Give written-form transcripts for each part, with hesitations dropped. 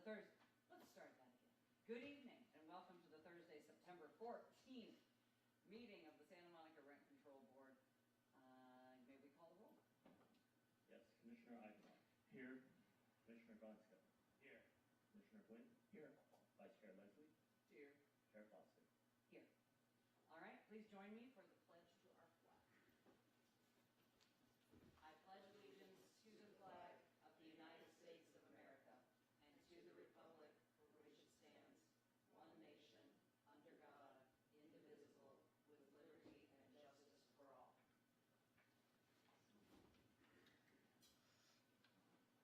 Let's start that again. Good evening and welcome to the Thursday, September 14th meeting of the Santa Monica Rent Control Board. May we call the roll? Yes, Commissioner Eichenbach. Here. Commissioner Gonska. Here. Commissioner Quinn. Here. Vice Chair Leslie. Here. Chair Foster. Here. All right, please join me for the pledge to our flag. I pledge allegiance to the flag of the United States of America and to the republic for which it stands, one nation, under God, indivisible, with liberty and justice for all.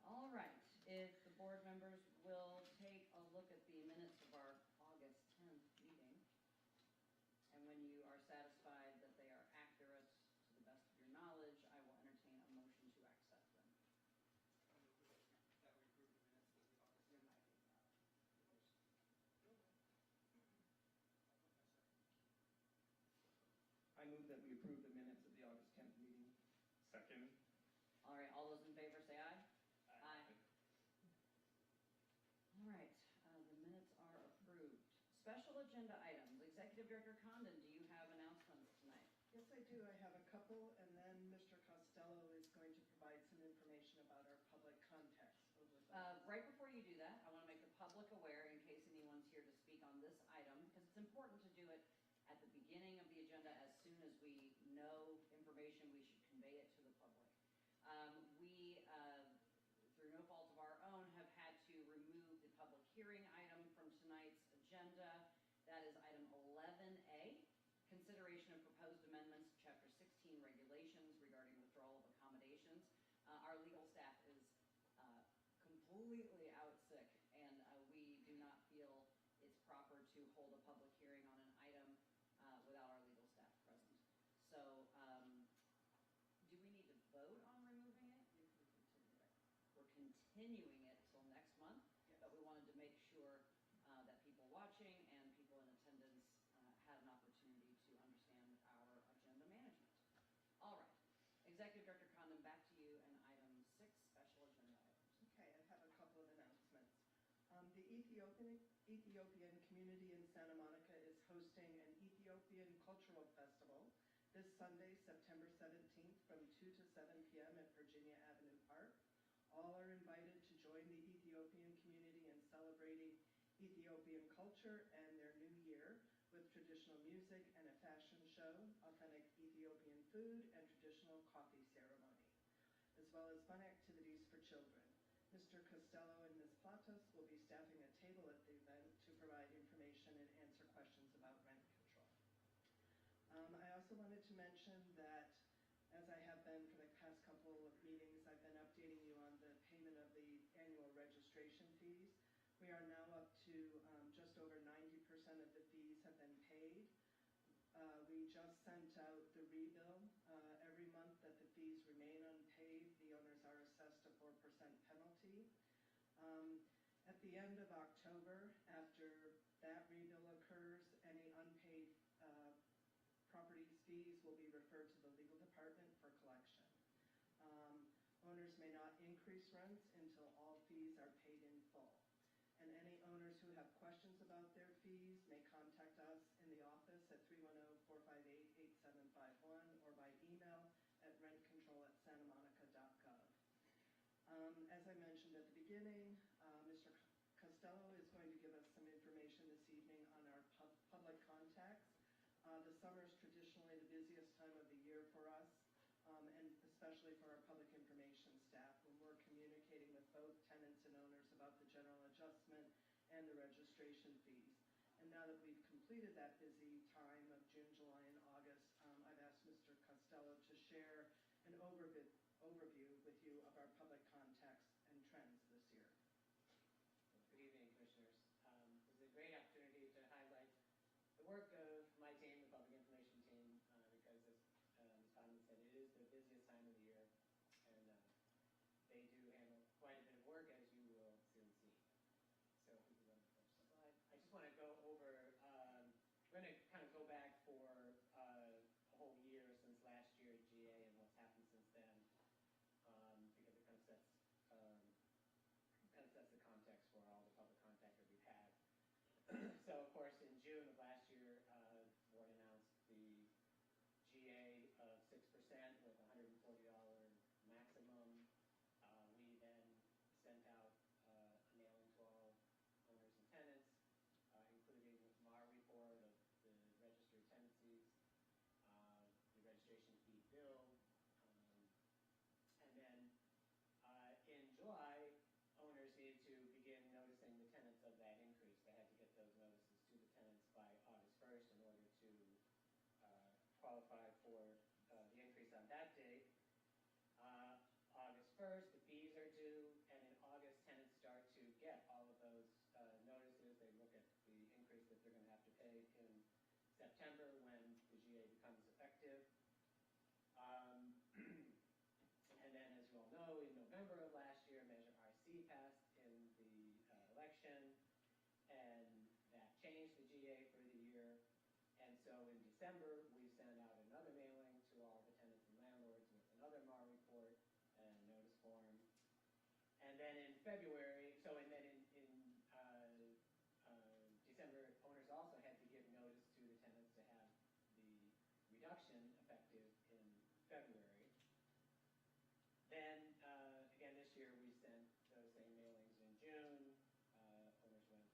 All right, if the board members will take a look at the minutes of our August 10th meeting, and when you are satisfied that they are accurate to the best of your knowledge, I will entertain a motion to accept them. That we approve the minutes of the August. Your mic is up. I move that we approve the minutes of the August 10th meeting. Second. All right, all those in favor say aye. Aye. All right, the minutes are approved. Special agenda items. Executive Director Condon, do you have announcements tonight? Yes, I do. I have a couple, and then Mr. Costello is going to provide some information about our public context. Right before you do that, I want to make the public aware, in case anyone's here to speak on this item, because it's important to do it at the beginning of the agenda. As soon as we know information, we should convey it to the public. We, through no fault of our own, have had to remove the public hearing item from tonight's agenda. That is item 11A, consideration of proposed amendments to Chapter 16 regulations regarding withdrawal of accommodations. Our legal staff is completely out sick, and we do not feel it's proper to hold a public hearing on an item without our legal staff present. So, do we need to vote on removing it? We're continuing it till next month, yes. But we wanted to make sure that people watching and people in attendance had an opportunity to understand our agenda management. All right, Executive Director Condon, back to you, and item 6, special agenda items. Okay, I have a couple of announcements. The Ethiopian community in Santa Monica is hosting an Ethiopian Cultural Festival this Sunday, September 17th from 2 to 7 p.m. at Virginia Avenue Park. All are invited to join the Ethiopian community in celebrating Ethiopian culture and their new year with traditional music and a fashion show, authentic Ethiopian food, and traditional coffee ceremony, as well as fun activities for children. Mr. Costello and Ms. Platos will be staffing a table at the event to provide information and answer questions about rent control. I also wanted to mention that, as I have been for the past couple of meetings, I've been updating you on the payment of the annual registration fees. We are now up to just over 90% of the fees have been paid. We just sent out the rebill. Every month that the fees remain unpaid, the owners are assessed a 4% penalty. At the end of October, after that rebill occurs, any unpaid properties fees will be referred to the legal department for collection. Owners may not increase rents until all fees are paid in full. And any owners who have questions about their fees may contact us in the office at 310-458-8751 or by email at rentcontrol@santamonica.gov. As I mentioned at the beginning, Mr. Costello is going to give us some information this evening on our public contacts. The summer is traditionally the busiest time of the year for us, and especially for our public information staff when we're communicating with both tenants and owners about the general adjustment and the registration fees. And now that we've completed that busy time of June, July, and August, I've asked Mr. Costello to share an overview with you of our public contacts and trends this year. Good evening, Commissioners. This is a great opportunity to highlight the work of my team, the public information team, because as Ms. Condon said, it is the busiest time of the year, and they do handle quite a bit of work, as you will soon see. So if we can go to the first slide. I just want to go over, we're going to kind of go back for a whole year since last year at GA and what's qualify for the increase on that date. August 1st, the fees are due, and in August, tenants start to get all of those notices. They look at the increase that they're going to have to pay in September when the GA becomes effective. And then, as you all know, in November of last year, Measure RC passed in the election, and that changed the GA for the year. And so in December, we sent out another mailing to all the tenants and landlords with another MAR report and notice form. And then in February, December, owners also had to give notice to the tenants to have the reduction effective in February. Then, again, this year, we sent those same mailings in June. Owners went,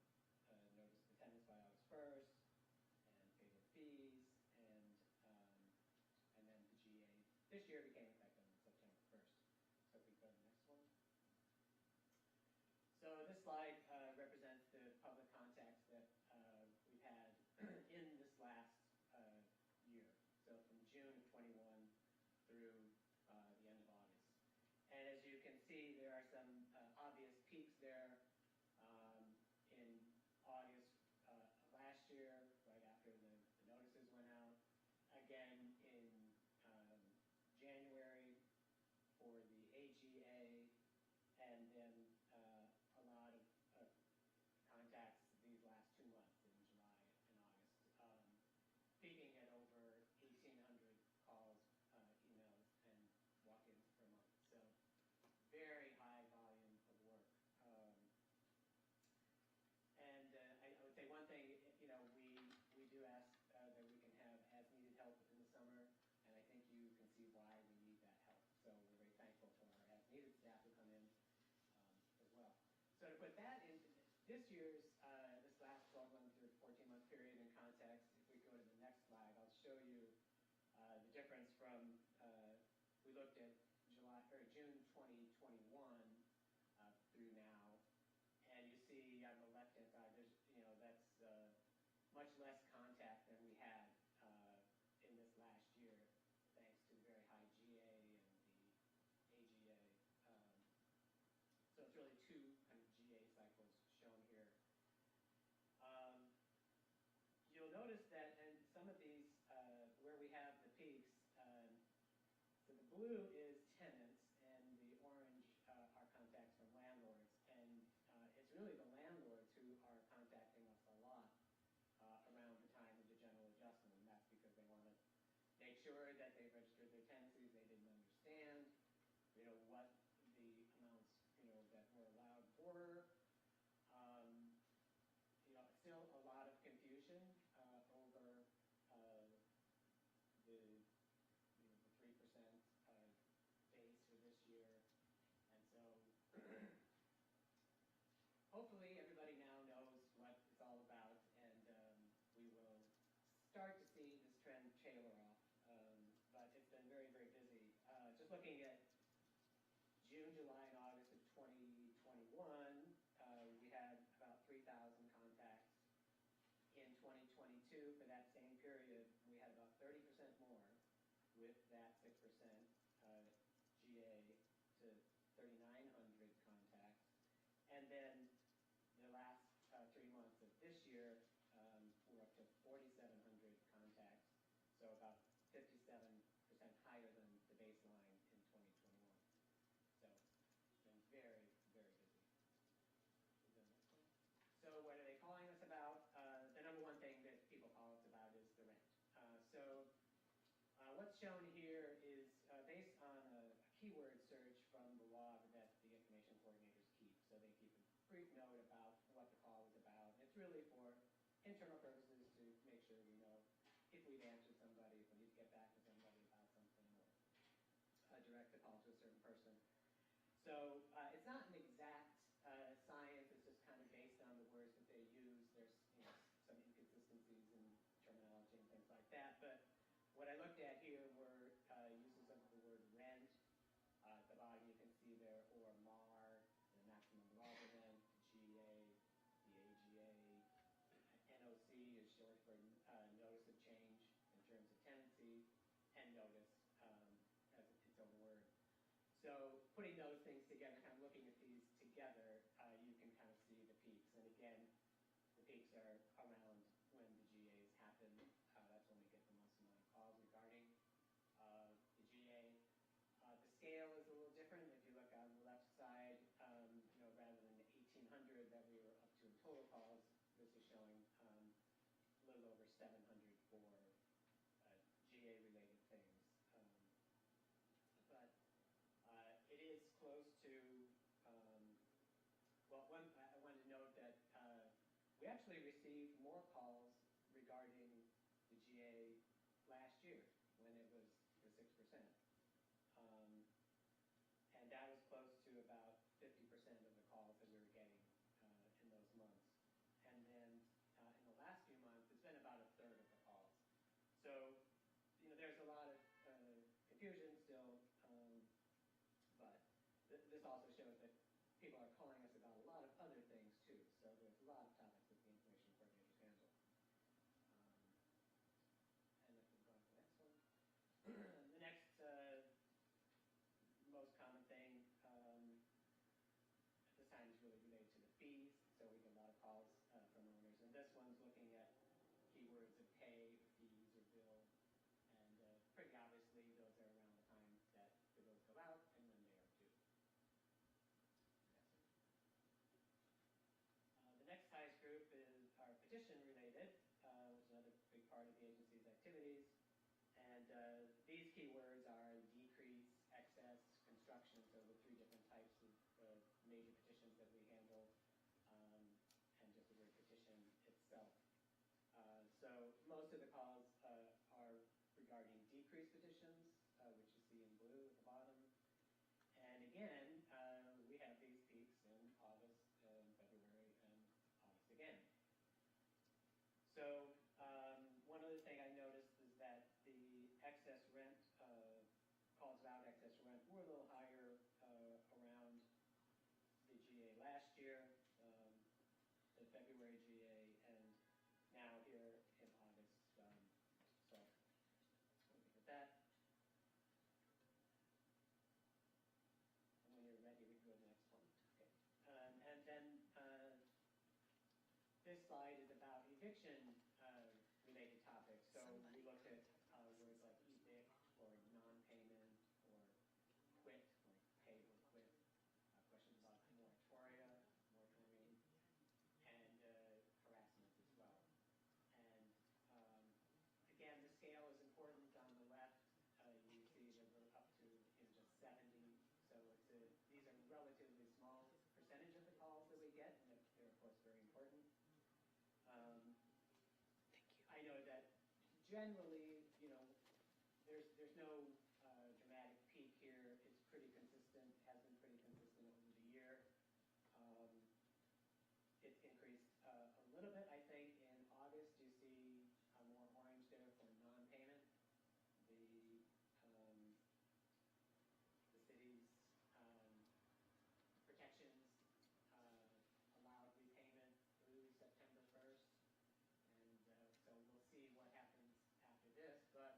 noticed the tenants by August 1st and paid their fees. And then the GA this year became effective on September 1st. So if we go to the next one. So this slide represents the public contacts that we've had in this last year. So from June of 21 through the end of August. And as you can see, there are some obvious peaks there in August of last year, right after the notices went out. Again, in January for the AGA, and then a lot of contacts these last 2 months in July and August, peaking at over 1,800 calls, emails, and walk-ins per month. So very high volume of work. I would say one thing, we do ask that we can have as-needed help in the summer, and I think you can see why we need that help. So we're very thankful for our as-needed staff to come in as well. So to put that in this year's, this last 12-month or 14-month period in context, if we go to the next slide, I'll show you the difference from, we looked at June 2021 through now, and you see on the left-hand side, there's, that's much less contact than we had in this last year, thanks to the very high GA and the AGA. So it's really two kind of GA cycles shown here. You'll notice that in some of these, where we have the peaks, so the blue is tenants, and the orange are contacts from landlords. And it's really the landlords who are contacting us a lot around the time of the general adjustment, and that's because they want to make sure that they registered their tenancies. They didn't understand, what the amounts, that were allowed were. Still a lot of confusion over the 3% base for this year, and so hopefully everybody now knows what it's all about, and we will start to see this trend tailor off. But it's been very, very busy. Just looking at June, July, and August of 2021, we had about 3,000 contacts. In 2022, for that same period, we had about 30% more, with that 6% GA to 3,900 contacts. And then the last 3 months of this year, we're up to 4,700 contacts, so about 57% higher than the baseline in 2021. So it's been very, very busy. So what are they calling us about? The number one thing that people call us about is the rent. What's shown here is based on a keyword search from the log that the information coordinators keep. So they keep a brief note about what the call was about. It's really for internal purposes to make sure we know if we've answered somebody, if we need to get back to somebody about something, or direct the call to a certain person. So it's not an exact science. It's just kind of based on the words that they use. There's some inconsistencies in terminology and things like that. But what I looked at here were uses of the word rent. At the bottom you can see there, or MAR, the maximum allowable rent, GA, the AGA. NOC is short for notice of change in terms of tenancy. notice as its own word. So putting those things together, kind of looking at these together, you can kind of see the peaks. And again, the peaks are around when the GAs happen. That's when we get the most amount of calls regarding the GA. The scale is a little different. If you look on the left side, rather than the 1,800 that we were up to in total calls, this is showing a little over 700 for GA-related things. But it is close to, I wanted to note that we actually received more calls regarding the GA last year when it was the 6%. And that was close to about 50% of the calls that we were getting in those months. And then in the last few months, it's been about a third of the calls. So, there's a lot of confusion still, but this also shows that people are calling us about a lot of other things too. So there's a lot of topics that the information coordinators handle. And if we go on to the next one. The next most common thing at this time is really related to the fees. So we get a lot of calls from owners. And this one's looking at keywords of pay, or fees, or bill. And pretty obviously, those are around the time that the bills go out and when they are due. The next size group are petition related, which is another big part of the agency's activities. And these keywords are decrease, excess, construction, so the three different types of major petitions that we handle, and just the word petition itself. So most of the calls are regarding decrease petitions, which you see in blue at the bottom. And again, we have these peaks in August and February and August again. So one other thing I noticed is that the excess rent, calls about excess rent were a little higher around the GA last year, the February GA, and now here in August. So looking at that. And when you're ready, we can go to the next one. Okay. And then this slide is about eviction related topics. So we looked at words like evict or non-payment or quit, like pay or quit. Questions about moratorium, and harassment as well. And again, the scale is important. On the left, you see that we're up to just 70. So these are relatively small percentage of the calls that we get, and they're of course very important. I know that generally, there's no dramatic peak here. It's pretty consistent, has been pretty consistent over the year. It's increased a little bit, I think. In August, you see more orange there for non-payment. The city's protections allowed repayment through September 1st. And so we'll see what happens after this. But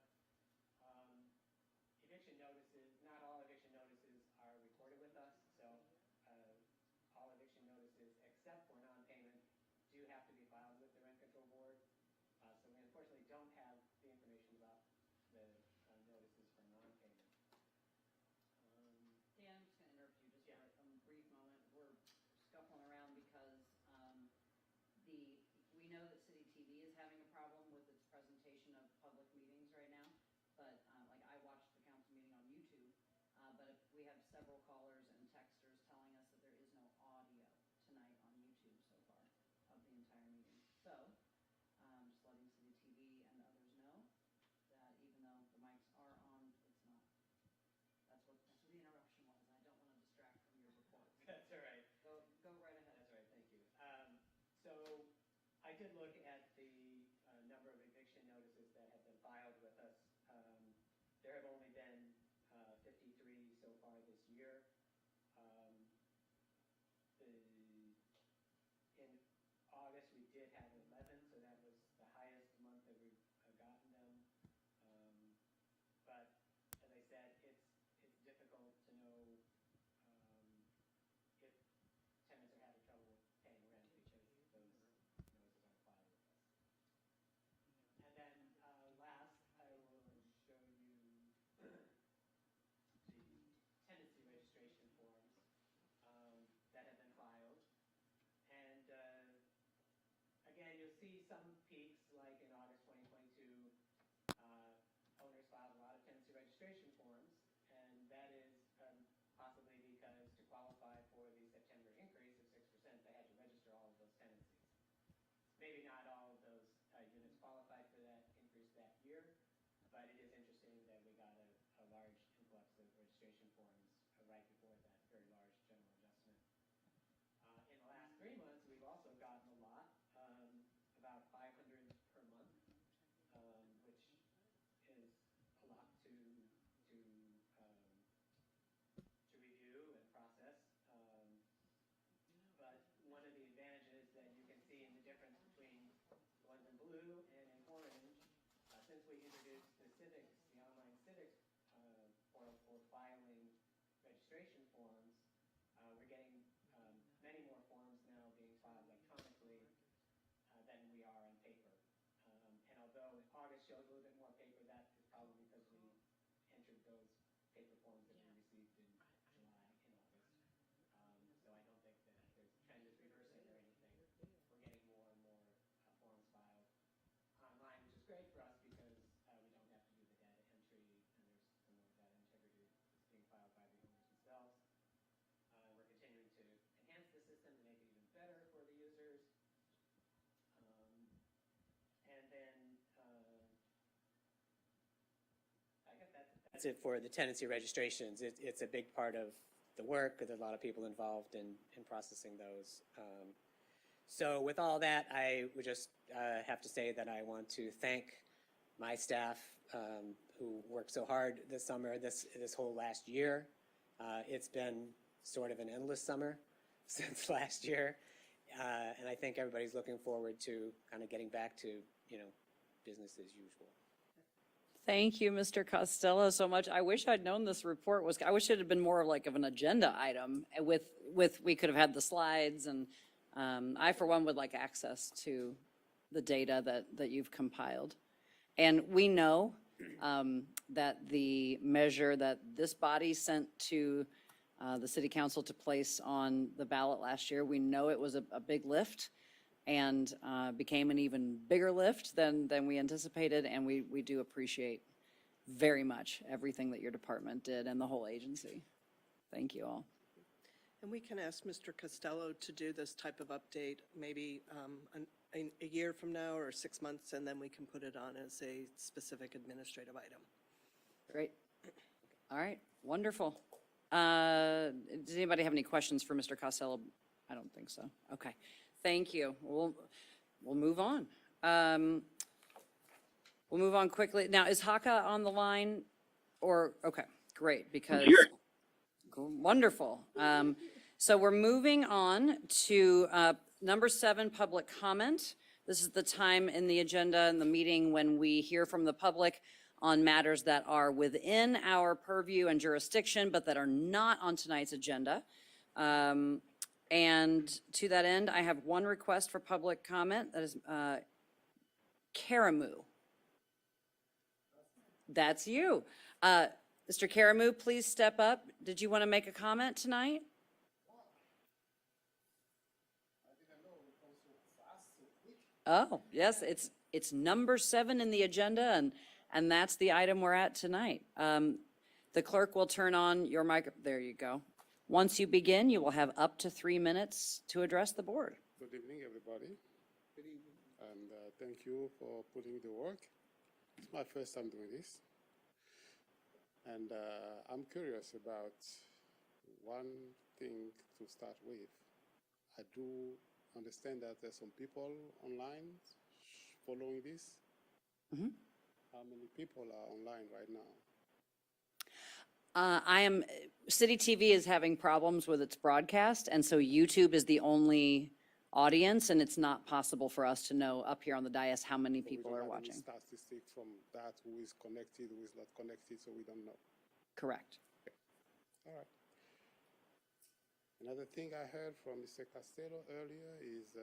eviction notices, not all eviction notices are recorded with us. So all eviction notices, except for non-payment, do have to be filed with the Rent Control Board. So we unfortunately don't have the information about the notices for non-payment. Dan, I'm just going to interrupt you just for a brief moment. We're scuffling around because we know that City TV is having a problem with its presentation of public meetings right now. But like I watched the council meeting on YouTube, but if we have several callers and texters telling us that there is no audio tonight on YouTube so far of the entire meeting. So just letting City TV and others know that even though the mics are on, it's not. That's what the interruption was. I don't want to distract from your report. That's all right. Go right ahead. That's right. Thank you. So I did look at the number of eviction notices that have been filed with us. There have only been 53 so far this year. In August, we did have 11 some peaks, like in August 2022, owners filed a lot of tenancy registration forms, and that is possibly because to qualify for the September increase of 6%, they had to register all of those tenancies. Maybe not all of those units qualified for that increase that year, but it is interesting that we got a large influx of registration forms right before that very large general adjustment. In the last 3 months, we've also gotten a lot, about 500 per month, which is a lot to review and process. But one of the advantages that you can see in the difference between the ones in blue and in orange, since we introduced the online civics portal for filing registration forms, we're getting many more forms now being filed electronically than we are on paper. And although August shows a little bit more paper, that is probably because we entered those paper forms that we received in July and August. So I don't think that the trend is reversing or anything. We're getting more and more forms filed online, which is great for us because we don't have to do the data entry, and there's some more data integrity that's being filed by the owners themselves. We're continuing to enhance the system to make it even better for the users. And then I guess that's it for the tenancy registrations. It's a big part of the work. There's a lot of people involved in processing those. So with all that, I would just have to say that I want to thank my staff who worked so hard this summer, this whole last year. It's been sort of an endless summer since last year. And I think everybody's looking forward to kind of getting back to, business as usual. Thank you, Mr. Costello, so much. I wish I'd known this report was, I wish it had been more like of an agenda item with we could have had the slides, and I, for one, would like access to the data that you've compiled. And we know that the measure that this body sent to the City Council to place on the ballot last year, we know it was a big lift, and became an even bigger lift than we anticipated, and we do appreciate very much everything that your department did and the whole agency. Thank you all. And we can ask Mr. Costello to do this type of update maybe a year from now or 6 months, and then we can put it on as a specific administrative item. Great. All right, wonderful. Does anybody have any questions for Mr. Costello? I don't think so. Okay. Thank you. We'll move on. We'll move on quickly. Now, is Haka on the line? Or, okay, great, because, wonderful. So we're moving on to number 7, public comment. This is the time in the agenda and the meeting when we hear from the public on matters that are within our purview and jurisdiction, but that are not on tonight's agenda. And to that end, I have one request for public comment. That is Karamu. That's you. Mr. Karamu, please step up. Did you want to make a comment tonight? Oh, yes, it's number 7 in the agenda, and that's the item we're at tonight. The clerk will turn on your mic. There you go. Once you begin, you will have up to 3 minutes to address the board. Good evening, everybody. Good evening. And thank you for putting the work. It's my first time doing this. And I'm curious about one thing to start with. I do understand that there's some people online following this. Mm-hmm. How many people are online right now? City TV is having problems with its broadcast, and so YouTube is the only audience, and it's not possible for us to know up here on the dais how many people are watching. We don't have any statistics from that, who is connected, who is not connected, so we don't know. Correct. Okay. All right. Another thing I heard from Mr. Costello earlier is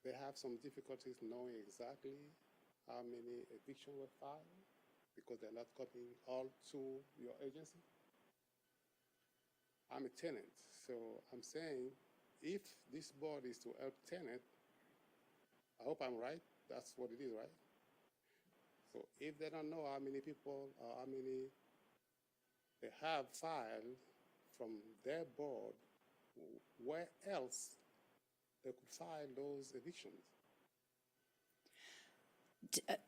they have some difficulties knowing exactly how many evictions were filed, because they're not coming all to your agency. I'm a tenant, so I'm saying if this board is to help tenant, I hope I'm right. That's what it is, right? So if they don't know how many people or how many they have filed from their board, where else they could file those evictions?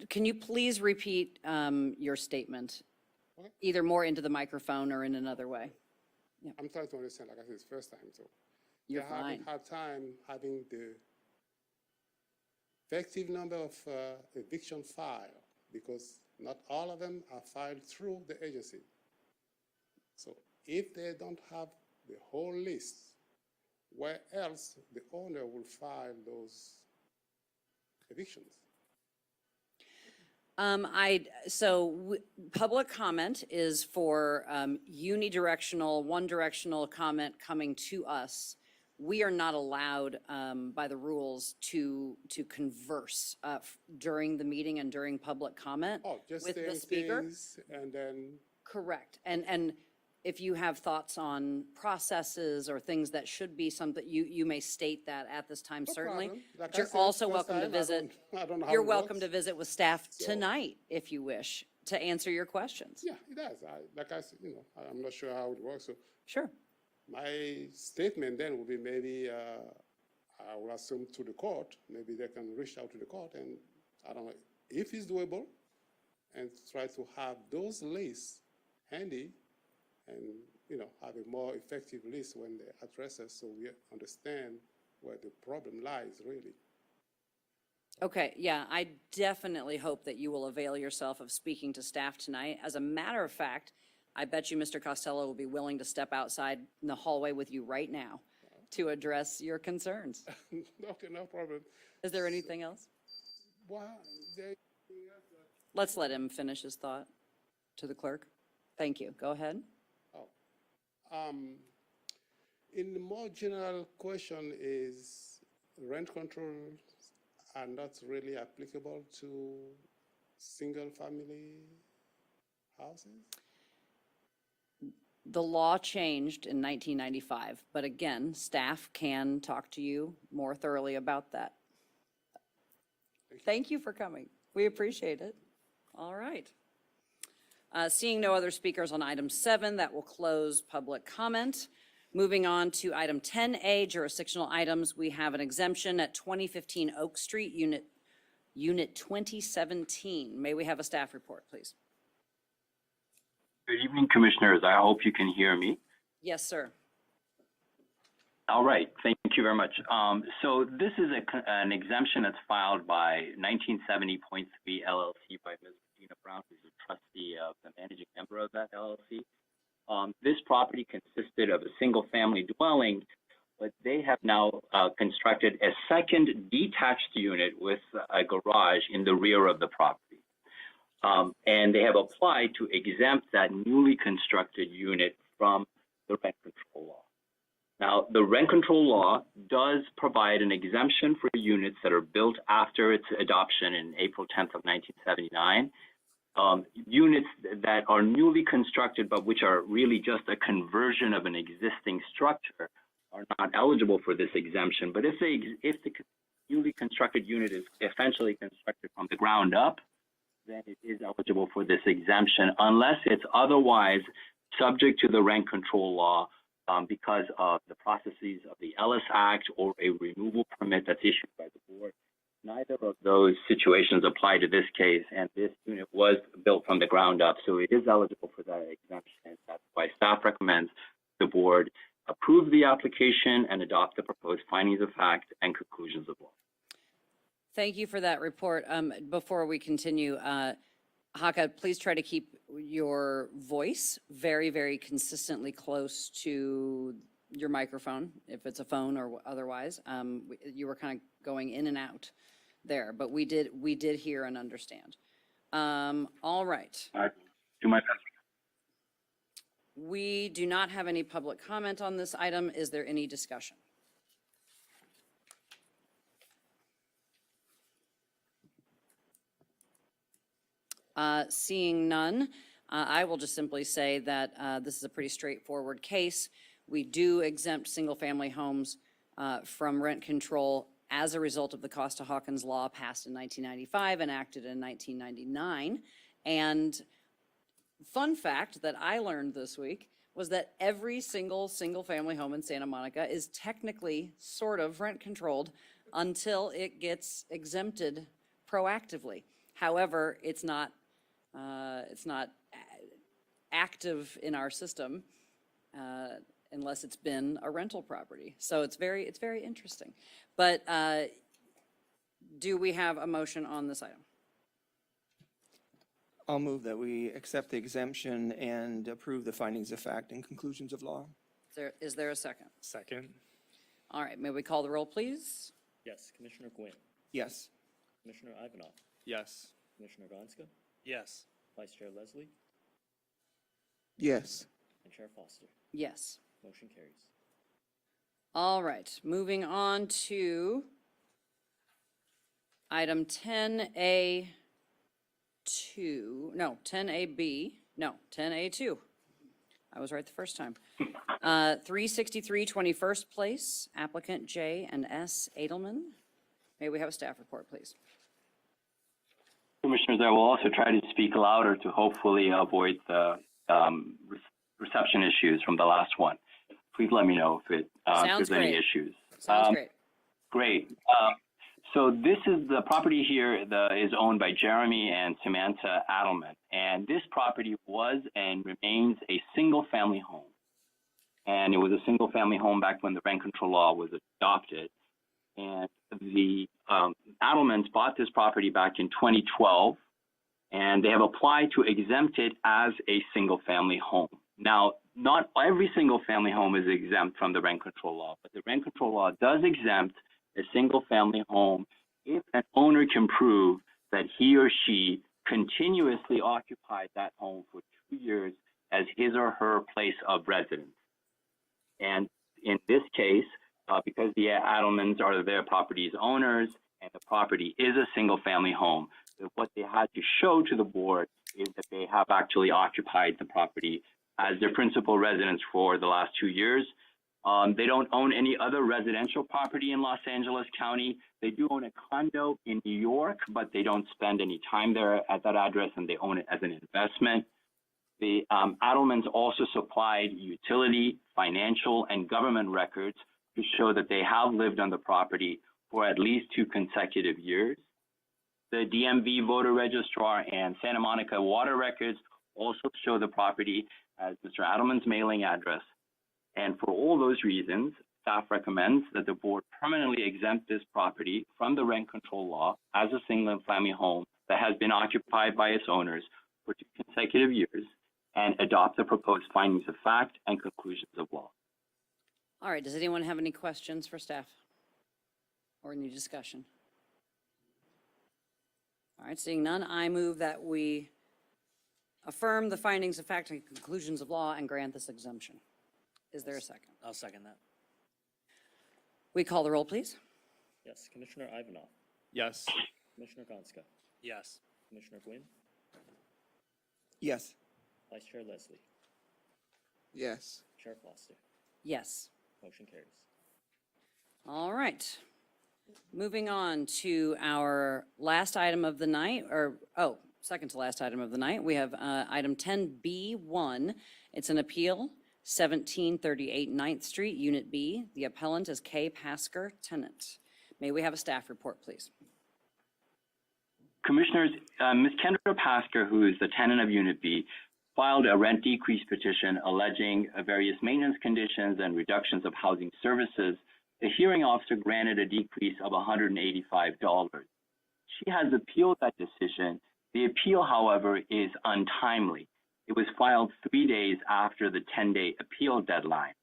Can you please repeat your statement, Okay. either more into the microphone or in another way? I'm trying to understand, like I said, it's first time, so. You're they haven't fine. had time having the effective number of eviction file, because not all of them are filed through the agency. So if they don't have the whole list, where else the owner will file those evictions? Public comment is for unidirectional, one-directional comment coming to us. We are not allowed by the rules to converse during the meeting and during public comment Oh, just with the saying speaker. things and then, Correct. And if you have thoughts on processes or things that should be something, you may state that at this time, no certainly. problem. Like But I you're said, also first welcome to time, visit. I don't know how You're it welcome works. to visit with staff So- tonight, if you wish, to answer your questions. Yeah, it does. Like I said, I'm not sure how it works. So Sure. my statement then would be maybe, I will assume to the court, maybe they can reach out to the court and, I don't know, if it's doable, and try to have those lists handy and, have a more effective list when they address us so we understand where the problem lies, really. Okay, yeah, I definitely hope that you will avail yourself of speaking to staff tonight. As a matter of fact, I bet you Mr. Costello will be willing to step outside in the hallway with you right now to address your concerns. Okay, no problem. Is there anything else? Well, Let's let him finish his thought to the clerk. Thank you. Go ahead. In the more general question is rent controls are not really applicable to single-family houses? The law changed in 1995, but again, staff can talk to you more thoroughly about that. Thank you for coming. We appreciate it. All right. Seeing no other speakers on item 7, that will close public comment. Moving on to item 10A, jurisdictional items, we have an exemption at 2015 Oak Street, Unit 2017. May we have a staff report, please? Good evening, Commissioners. I hope you can hear me. Yes, sir. All right. Thank you very much. So this is an exemption that's filed by 1970.3 LLC by Ms. Regina Brown, who's the trustee of the managing member of that LLC. This property consisted of a single-family dwelling, but they have now constructed a second detached unit with a garage in the rear of the property. And they have applied to exempt that newly constructed unit from the rent control law. Now, the rent control law does provide an exemption for units that are built after its adoption in April 10th of 1979. Units that are newly constructed, but which are really just a conversion of an existing structure, are not eligible for this exemption. But if the newly constructed unit is essentially constructed from the ground up, then it is eligible for this exemption, unless it's otherwise subject to the rent control law because of the processes of the Ellis Act or a removal permit that's issued by the board. Neither of those situations apply to this case, and this unit was built from the ground up, so it is eligible for that exemption. That's why staff recommends the board approve the application and adopt the proposed findings of fact and conclusions of law. Thank you for that report. Before we continue, Haka, please try to keep your voice very, very consistently close to your microphone, if it's a phone or otherwise. You were kind of going in and out there, but we did hear and understand. All right. I do my best. We do not have any public comment on this item. Is there any discussion? Seeing none, I will just simply say that this is a pretty straightforward case. We do exempt single-family homes from rent control as a result of the Costa-Hawkins law passed in 1995 and enacted in 1999. And fun fact that I learned this week was that every single-family home in Santa Monica is technically sort of rent controlled until it gets exempted proactively. However, it's not active in our system unless it's been a rental property. So it's very interesting. But do we have a motion on this item? I'll move that we accept the exemption and approve the findings of fact and conclusions of law. Is there a second? Second. All right, may we call the roll, please? Yes. Commissioner Gwynn. Yes. Commissioner Ivanov. Yes. Commissioner Gonska. Yes. Vice Chair Leslie. Yes. And Chair Foster. Yes. Motion carries. All right, moving on to item 10A2, no, 10AB, no, 10A2. I was right the first time. 363 21st Place, applicant J and S Edelman. May we have a staff report, please? Commissioners, I will also try to speak louder to hopefully avoid the reception issues from the last one. Please let me know if there's any issues. Sounds great. Great. So this is the property here is owned by Jeremy and Samantha Adelman. And this property was and remains a single-family home. And it was a single-family home back when the rent control law was adopted. And the Adelmans bought this property back in 2012, and they have applied to exempt it as a single-family home. Now, not every single-family home is exempt from the rent control law, but the rent control law does exempt a single-family home if an owner can prove that he or she continuously occupied that home for 2 years as his or her place of residence. And in this case, because the Adelmans are their property's owners and the property is a single-family home, what they had to show to the board is that they have actually occupied the property as their principal residence for the last 2 years. They don't own any other residential property in Los Angeles County. They do own a condo in New York, but they don't spend any time there at that address, and they own it as an investment. The Adelmans also supplied utility, financial, and government records to show that they have lived on the property for at least 2 consecutive years. The DMV voter registrar and Santa Monica water records also show the property as Mr. Adelman's mailing address. And for all those reasons, staff recommends that the board permanently exempt this property from the rent control law as a single-family home that has been occupied by its owners for 2 consecutive years and adopt the proposed findings of fact and conclusions of law. All right, does anyone have any questions for staff or any discussion? All right, seeing none, I move that we affirm the findings of fact and conclusions of law and grant this exemption. Is there a second? I'll second that. We call the roll, please. Yes. Commissioner Ivanov. Yes. Commissioner Gonska. Yes. Commissioner Gwynn. Yes. Vice Chair Leslie. Yes. Chair Foster. Yes. Motion carries. All right. Moving on to our last item of the night, second to last item of the night. We have item 10B1. It's an appeal, 1738 9th Street, Unit B. The appellant is Kay Pasker, tenant. May we have a staff report, please? Commissioners, Ms. Kendra Pasker, who is the tenant of Unit B, filed a rent decrease petition alleging various maintenance conditions and reductions of housing services. The hearing officer granted a decrease of $185. She has appealed that decision. The appeal, however, is untimely. It was filed 3 days after the 10-day appeal deadline.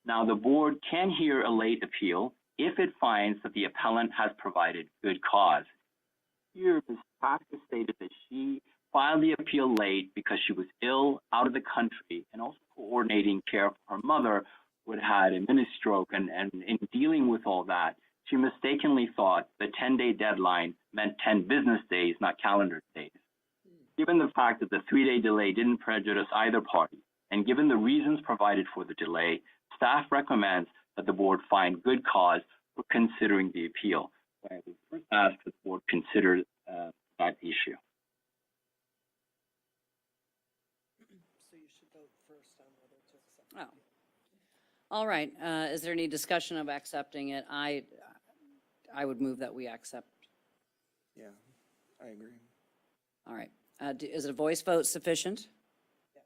Now, the board can hear a late appeal if it finds that the appellant has provided good cause. Here, Ms. Pasker stated that she filed the appeal late because she was ill, out of the country, and also coordinating care for her mother, who had had a mini stroke. And in dealing with all that, she mistakenly thought the 10-day deadline meant 10 business days, not calendar days. Given the fact that the 3-day delay didn't prejudice either party, and given the reasons provided for the delay, staff recommends that the board find good cause for considering the appeal. So I would first ask that the board consider that issue. So you should vote first on whether to accept. Oh. All right, is there any discussion of accepting it? I would move that we accept. Yeah, I agree. All right, is it a voice vote sufficient? Yes.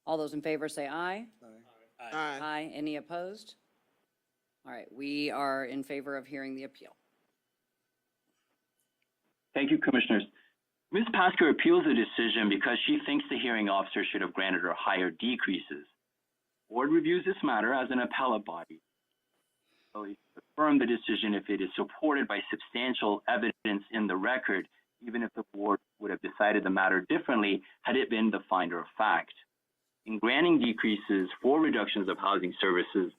All those in favor say aye. Aye. Aye. Any opposed? All right, we are in favor of hearing the appeal. Thank you, Commissioners. Ms. Pasker appeals the decision because she thinks the hearing officer should have granted her higher decreases. The board reviews this matter as an appellate body. So it affirm the decision if it is supported by substantial evidence in the record, even if the board would have decided the matter differently had it been the finder of fact. In granting decreases for reductions of housing services,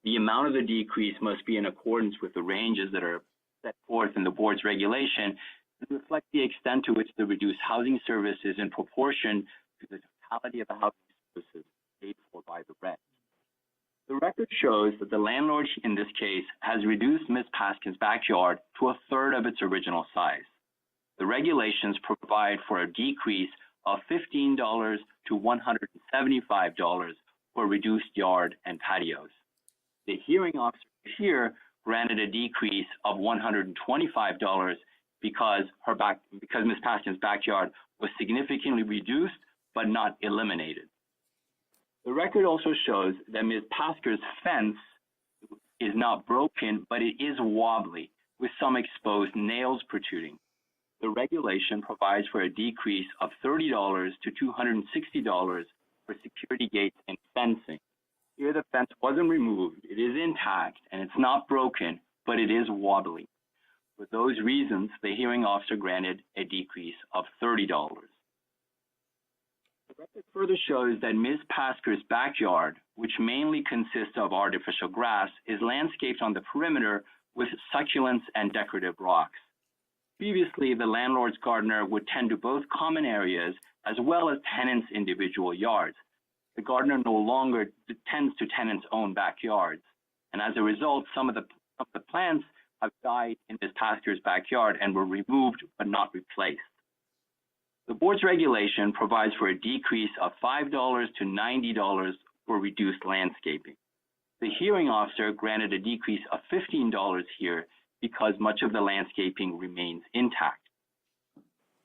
the amount of the decrease must be in accordance with the ranges that are set forth in the board's regulation and reflect the extent to which the reduced housing service is in proportion to the totality of the housing services paid for by the rent. The record shows that the landlord in this case has reduced Ms. Paskin's backyard to a third of its original size. The regulations provide for a decrease of $15 to $175 for reduced yard and patios. The hearing officer here granted a decrease of $125 because Ms. Paskin's backyard was significantly reduced but not eliminated. The record also shows that Ms. Pasker's fence is not broken, but it is wobbly with some exposed nails protruding. The regulation provides for a decrease of $30 to $260 for security gates and fencing. Here the fence wasn't removed, it is intact, and it's not broken, but it is wobbly. For those reasons, the hearing officer granted a decrease of $30. The record further shows that Ms. Pasker's backyard, which mainly consists of artificial grass, is landscaped on the perimeter with succulents and decorative rocks. Previously, the landlord's gardener would tend to both common areas as well as tenants' individual yards. The gardener no longer tends to tenants' own backyards, and as a result, some of the plants have died in Ms. Pasker's backyard and were removed but not replaced. The board's regulation provides for a decrease of $5 to $90 for reduced landscaping. The hearing officer granted a decrease of $15 here because much of the landscaping remains intact.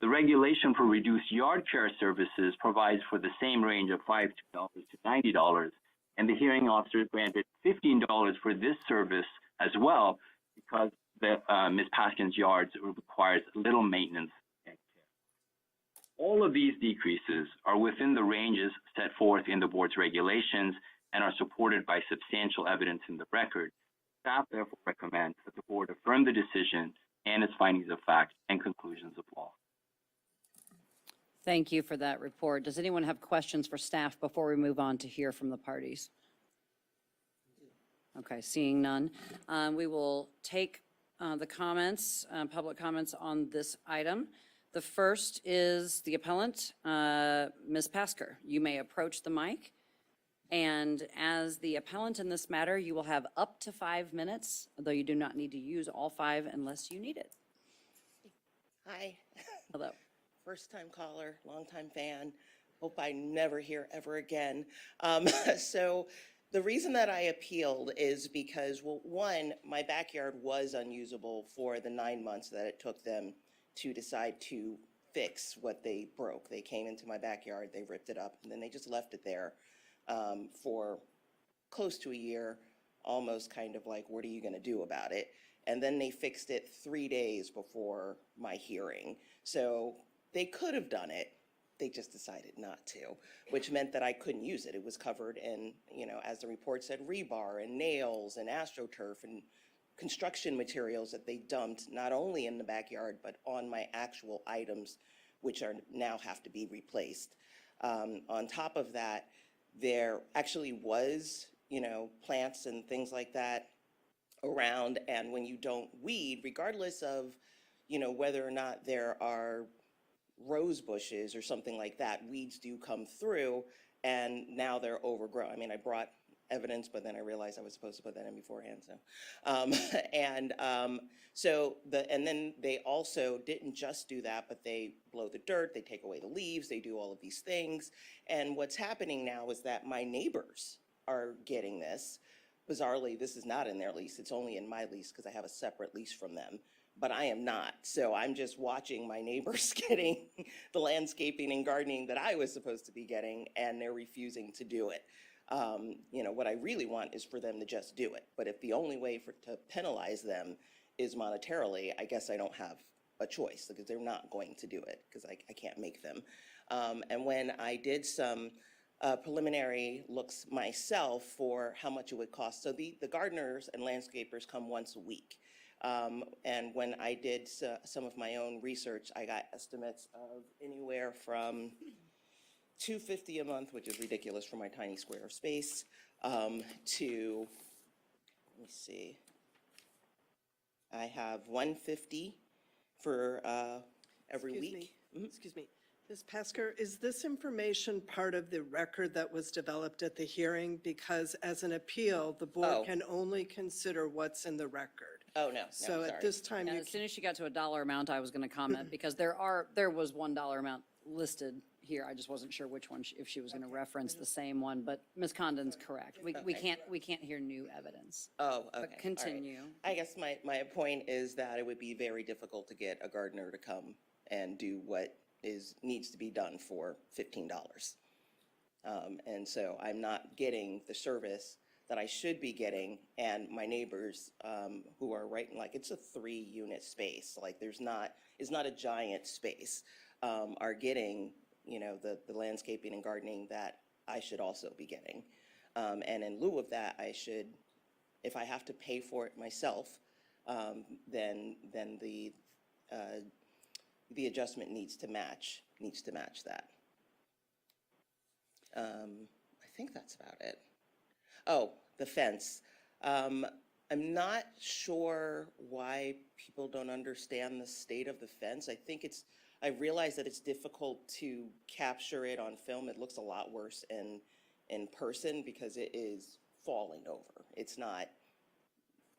The regulation for reduced yard care services provides for the same range of $5 to $90, and the hearing officer granted $15 for this service as well because Ms. Paskin's yards requires little maintenance and care. All of these decreases are within the ranges set forth in the board's regulations and are supported by substantial evidence in the record. Staff therefore recommends that the board affirm the decision and its findings of fact and conclusions of law. Thank you for that report. Does anyone have questions for staff before we move on to hear from the parties? Okay, seeing none. We will take the comments, public comments on this item. The first is the appellant, Ms. Pasker. You may approach the mic. And as the appellant in this matter, you will have up to 5 minutes, though you do not need to use all 5 unless you need it. Hi. Hello. First time caller, long time fan. Hope I never hear ever again. So the reason that I appealed is because, well, one, my backyard was unusable for the 9 months that it took them to decide to fix what they broke. They came into my backyard, they ripped it up, and then they just left it there for close to a year, almost kind of like, what are you gonna do about it? And then they fixed it 3 days before my hearing. So they could have done it, they just decided not to, which meant that I couldn't use it. It was covered in, you know, as the report said, rebar and nails and AstroTurf and construction materials that they dumped not only in the backyard, but on my actual items, which are now have to be replaced. On top of that, there actually was, you know, plants and things like that around, and when you don't weed, regardless of, you know, whether or not there are rose bushes or something like that, weeds do come through, and now they're overgrown. I mean, I brought evidence, but then I realized I was supposed to put that in beforehand, so. And then they also didn't just do that, but they blow the dirt, they take away the leaves, they do all of these things. And what's happening now is that my neighbors are getting this. Bizarrely, this is not in their lease, it's only in my lease because I have a separate lease from them, but I am not. So I'm just watching my neighbors getting the landscaping and gardening that I was supposed to be getting, and they're refusing to do it. You know, what I really want is for them to just do it. But if the only way to penalize them is monetarily, I guess I don't have a choice because they're not going to do it because I can't make them. And when I did some preliminary looks myself for how much it would cost, so the gardeners and landscapers come once a week. And when I did some of my own research, I got estimates of anywhere from $250 a month, which is ridiculous for my tiny square of space, to, let me see, I have $150 for every Excuse week. me. Excuse me. Ms. Pasker, is this information part of the record that was developed at the hearing? Because as an appeal, the Oh. board can only consider what's in the record. Oh, no, So sorry. at this time, And you as soon as she got to a dollar amount, I was going to comment, because there was $1 amount listed here. I just wasn't sure which one, if she was going to reference the same one, but Ms. Condon's correct. We can't hear new evidence. Oh, okay. all But right. continue. I guess my point is that it would be very difficult to get a gardener to come and do what needs to be done for $15. And so I'm not getting the service that I should be getting, and my neighbors who are right, like, it's a 3-unit space, like it's not a giant space, are getting, you know, the landscaping and gardening that I should also be getting. And in lieu of that, I should, if I have to pay for it myself, then the adjustment needs to match that. I think that's about it. Oh, the fence. I'm not sure why people don't understand the state of the fence. I realize that it's difficult to capture it on film. It looks a lot worse in person because it is falling over. It's not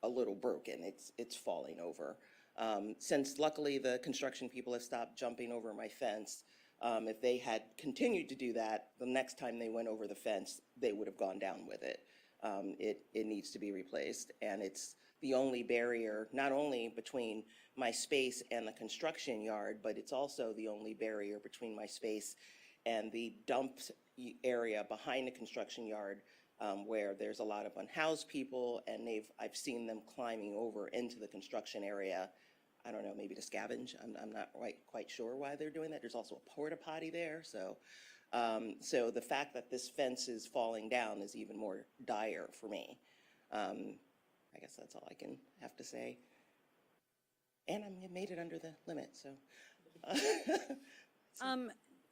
a little broken, it's falling over. Since luckily the construction people have stopped jumping over my fence, if they had continued to do that, the next time they went over the fence, they would have gone down with it. It needs to be replaced, and it's the only barrier, not only between my space and the construction yard, but it's also the only barrier between my space and the dump area behind the construction yard, where there's a lot of unhoused people, and I've seen them climbing over into the construction area. I don't know, maybe to scavenge. I'm not quite sure why they're doing that. There's also a porta potty there, so the fact that this fence is falling down is even more dire for me. I guess that's all I can have to say. And I made it under the limit, so.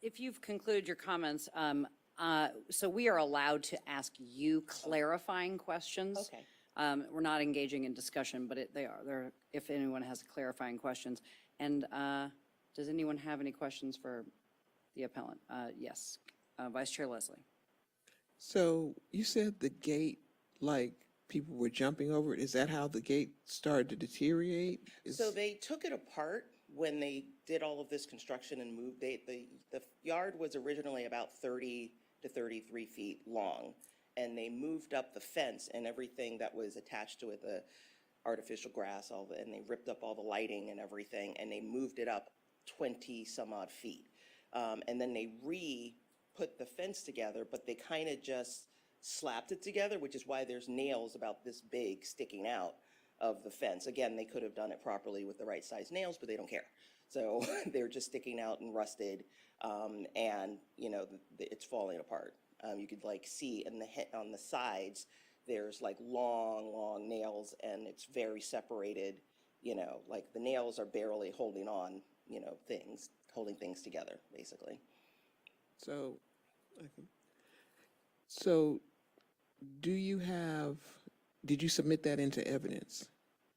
If you've concluded your comments, so we are allowed to ask you clarifying questions. Okay. We're not engaging in discussion, but they're if anyone has clarifying questions. And does anyone have any questions for the appellant? Yes, Vice Chair Leslie. So you said the gate, like people were jumping over it. Is that how the gate started to deteriorate? So they took it apart when they did all of this construction and moved. The yard was originally about 30 to 33 feet long, and they moved up the fence and everything that was attached to it, the artificial grass, and they ripped up all the lighting and everything, and they moved it up 20 some odd feet. And then they put the fence together, but they kind of just slapped it together, which is why there's nails about this big sticking out of the fence. Again, they could have done it properly with the right size nails, but they don't care. So they're just sticking out and rusted, and you know, it's falling apart. You could like see on the sides, there's like long nails, and it's very separated, you know, like the nails are barely holding on, you know, holding things together, basically. So, okay. So did you submit that into evidence?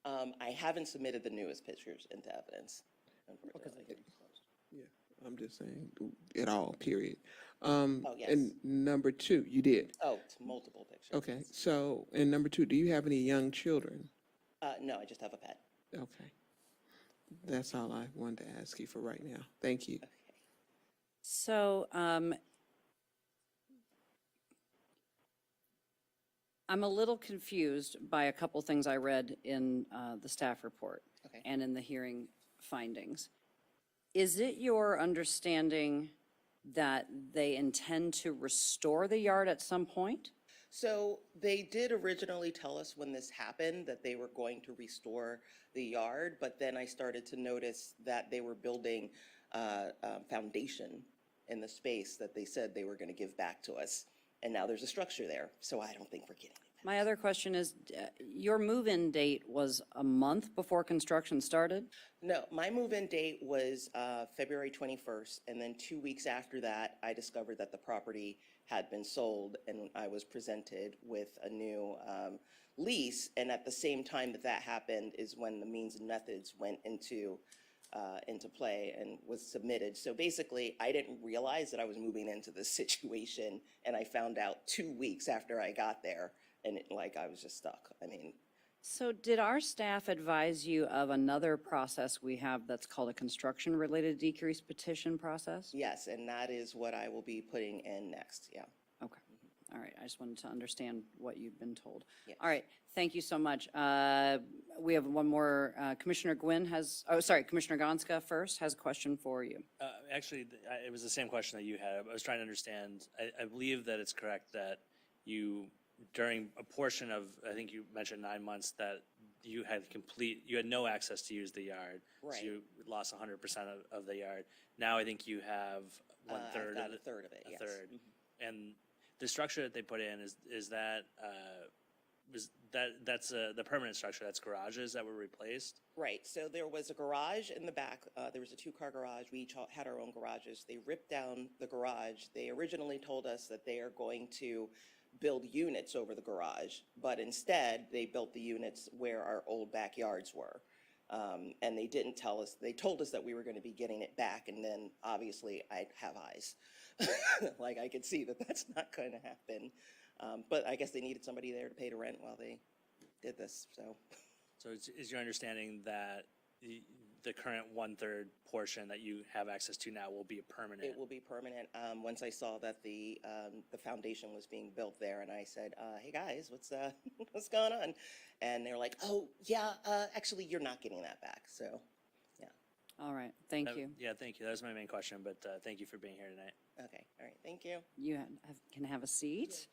I haven't submitted the newest pictures into evidence, unfortunately. Yeah, I'm just saying, at all, period. Yes. And number two, you did. Oh, it's multiple pictures. Okay, so, and number two, do you have any young children? No, I just have a pet. Okay. That's all I wanted to ask you for right now. Thank you. So, I'm a little confused by a couple things I read in the staff report Okay. and in the hearing findings. Is it your understanding that they intend to restore the yard at some point? So they did originally tell us when this happened that they were going to restore the yard, but then I started to notice that they were building a foundation in the space that they said they were going to give back to us. And now there's a structure there, so I don't think we're getting it back. My other question is, your move-in date was a month before construction started? No, my move-in date was February 21st, and then 2 weeks after that, I discovered that the property had been sold, and I was presented with a new lease. And at the same time that that happened is when the means and methods went into play and was submitted. So basically, I didn't realize that I was moving into this situation, and I found out 2 weeks after I got there, and I was just stuck. I mean, So did our staff advise you of another process we have that's called a construction-related decrease petition process? yes, and that is what I will be putting in next, yeah. Okay, all right, I just wanted to understand what you've been told. Yes. All right, thank you so much. We have one more, Commissioner Commissioner Gonska first has a question for you. Actually, it was the same question that you had. I was trying to understand. I believe that it's correct that you, during a portion of, I think you mentioned 9 months, that you had no access to use the yard. Right. So you lost 100% of the yard. Now I think you have one I've third. got a third of it, A yes. third. And the structure that they put in, that's the permanent structure, that's garages that were replaced? Right, so there was a garage in the back, there was a two-car garage, we each had our own garages. They ripped down the garage. They originally told us that they are going to build units over the garage, but instead, they built the units where our old backyards were. And they didn't tell us, they told us that we were gonna be getting it back, and then obviously I have eyes. Like I could see that that's not gonna happen. But I guess they needed somebody there to pay the rent while they did this, so. So is your understanding that the current 1/3 portion that you have access to now will be a permanent? It will be permanent. Once I saw that the foundation was being built there, and I said, "Hey guys, what's going on?" And they're like, "Oh yeah, actually you're not getting that back." So, yeah. All right, thank you. Yeah, thank you. That was my main question, but thank you for being here tonight. Okay. All right. Thank you. You can have a seat.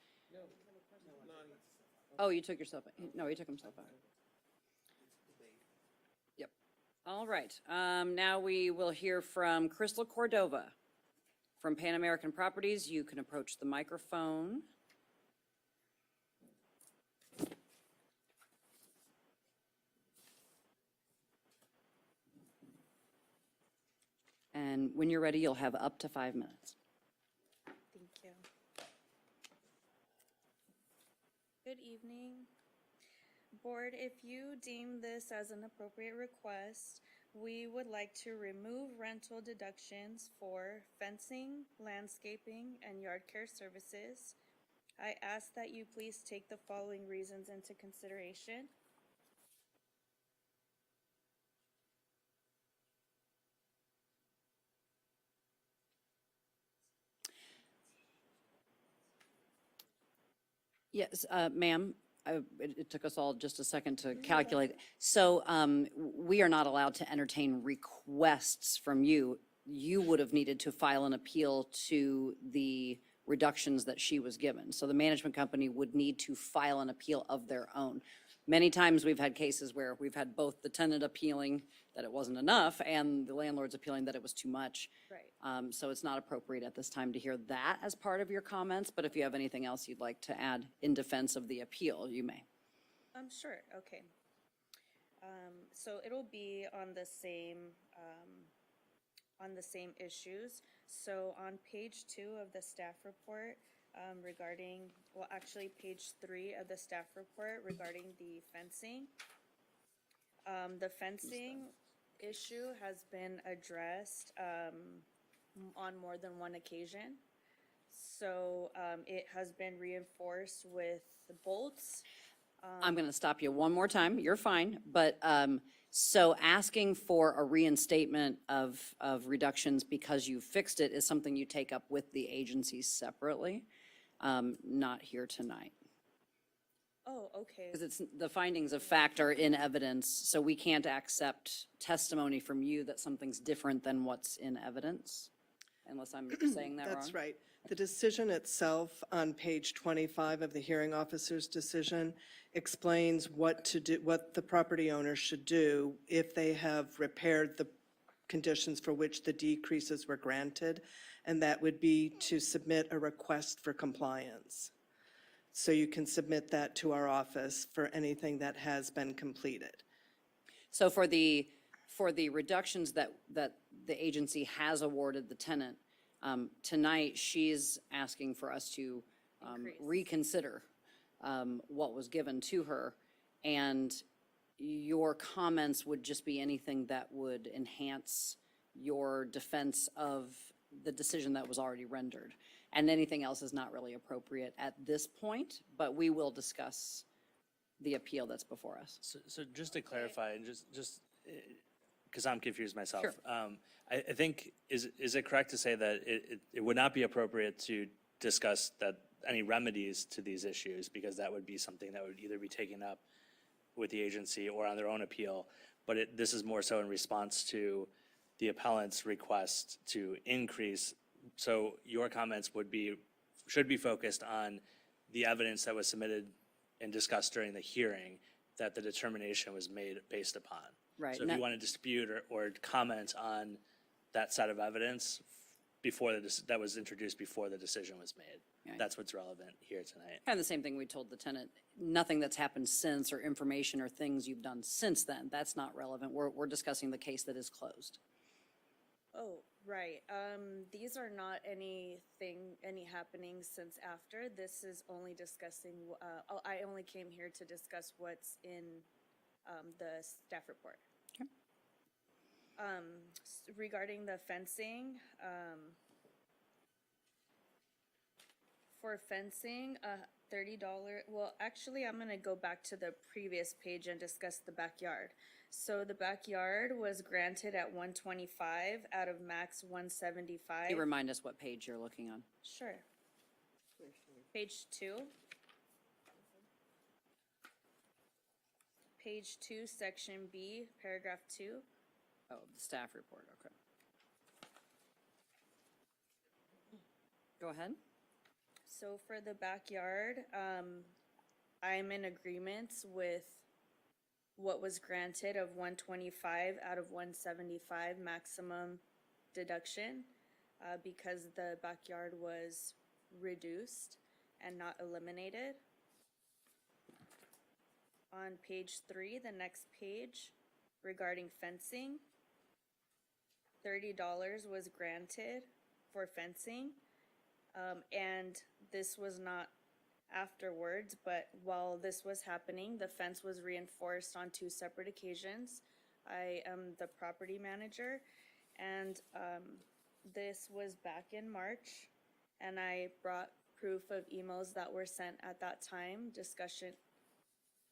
Oh, you took yourself, no, he took himself out. Yep. All right, now we will hear from Crystal Cordova from Pan American Properties. You can approach the microphone. And when you're ready, you'll have up to 5 minutes. Thank you. Good evening. Board, if you deem this as an appropriate request, we would like to remove rental deductions for fencing, landscaping, and yard care services. I ask that you please take the following reasons into consideration. Yes, ma'am, it took us all just a second to calculate. So we are not allowed to entertain requests from you. You would have needed to file an appeal to the reductions that she was given. So the management company would need to file an appeal of their own. Many times we've had cases where we've had both the tenant appealing that it wasn't enough and the landlord's appealing that it was too much. Right. So it's not appropriate at this time to hear that as part of your comments, but if you have anything else you'd like to add in defense of the appeal, you may. Sure, okay. So it'll be on the same issues. So on page 2 of the staff report, regarding, well, actually page 3 of the staff report regarding the fencing. The fencing issue has been addressed on more than one occasion. So it has been reinforced with bolts. I'm going to stop you one more time. You're fine. But so asking for a reinstatement of reductions because you fixed it is something you take up with the agency separately, not here tonight. Oh, okay. Because it's, the findings of fact are in evidence, so we can't accept testimony from you that something's different than what's in evidence, unless I'm saying that wrong. That's right. The decision itself on page 25 of the hearing officer's decision explains what to do, what the property owner should do if they have repaired the conditions for which the decreases were granted, and that would be to submit a request for compliance. So you can submit that to our office for anything that has been completed. So for the reductions that the agency has awarded the tenant, tonight she's asking for us to reconsider what was given to her, and your comments would just be anything that would enhance your defense of the decision that was already rendered. And anything else is not really appropriate at this point, but we will discuss the appeal that's before us. So just to clarify, and just because I'm confused myself. Sure. I think, is it correct to say that it would not be appropriate to discuss that any remedies to these issues, because that would be something that would either be taken up with the agency or on their own appeal, but this is more so in response to the appellant's request to increase. So your comments should be focused on the evidence that was submitted and discussed during the hearing that the determination was made based upon. Right. So if you want to dispute or comment on that set of evidence that was introduced before the decision was made, Right. That's what's relevant here tonight. Kind of the same thing we told the tenant, nothing that's happened since or information or things you've done since then, that's not relevant. We're discussing the case that is closed. Oh, right. These are not any happenings since after. This is only discussing, I only came here to discuss what's in the staff report. Okay. Regarding the fencing, for fencing, $30, well, actually, I'm gonna go back to the previous page and discuss the backyard. So the backyard was granted at 125 out of max 175. Can you remind us what page you're looking on? Sure. Page 2. Page 2, section B, paragraph 2. Oh, the staff report, okay. Go ahead. So for the backyard, I'm in agreement with what was granted of 125 out of 175 maximum deduction, because the backyard was reduced and not eliminated. On page 3, the next page, regarding fencing, $30 was granted for fencing, and this was not afterwards, but while this was happening, the fence was reinforced on 2 separate occasions. I am the property manager, and this was back in March, and I brought proof of emails that were sent at that time, discussion.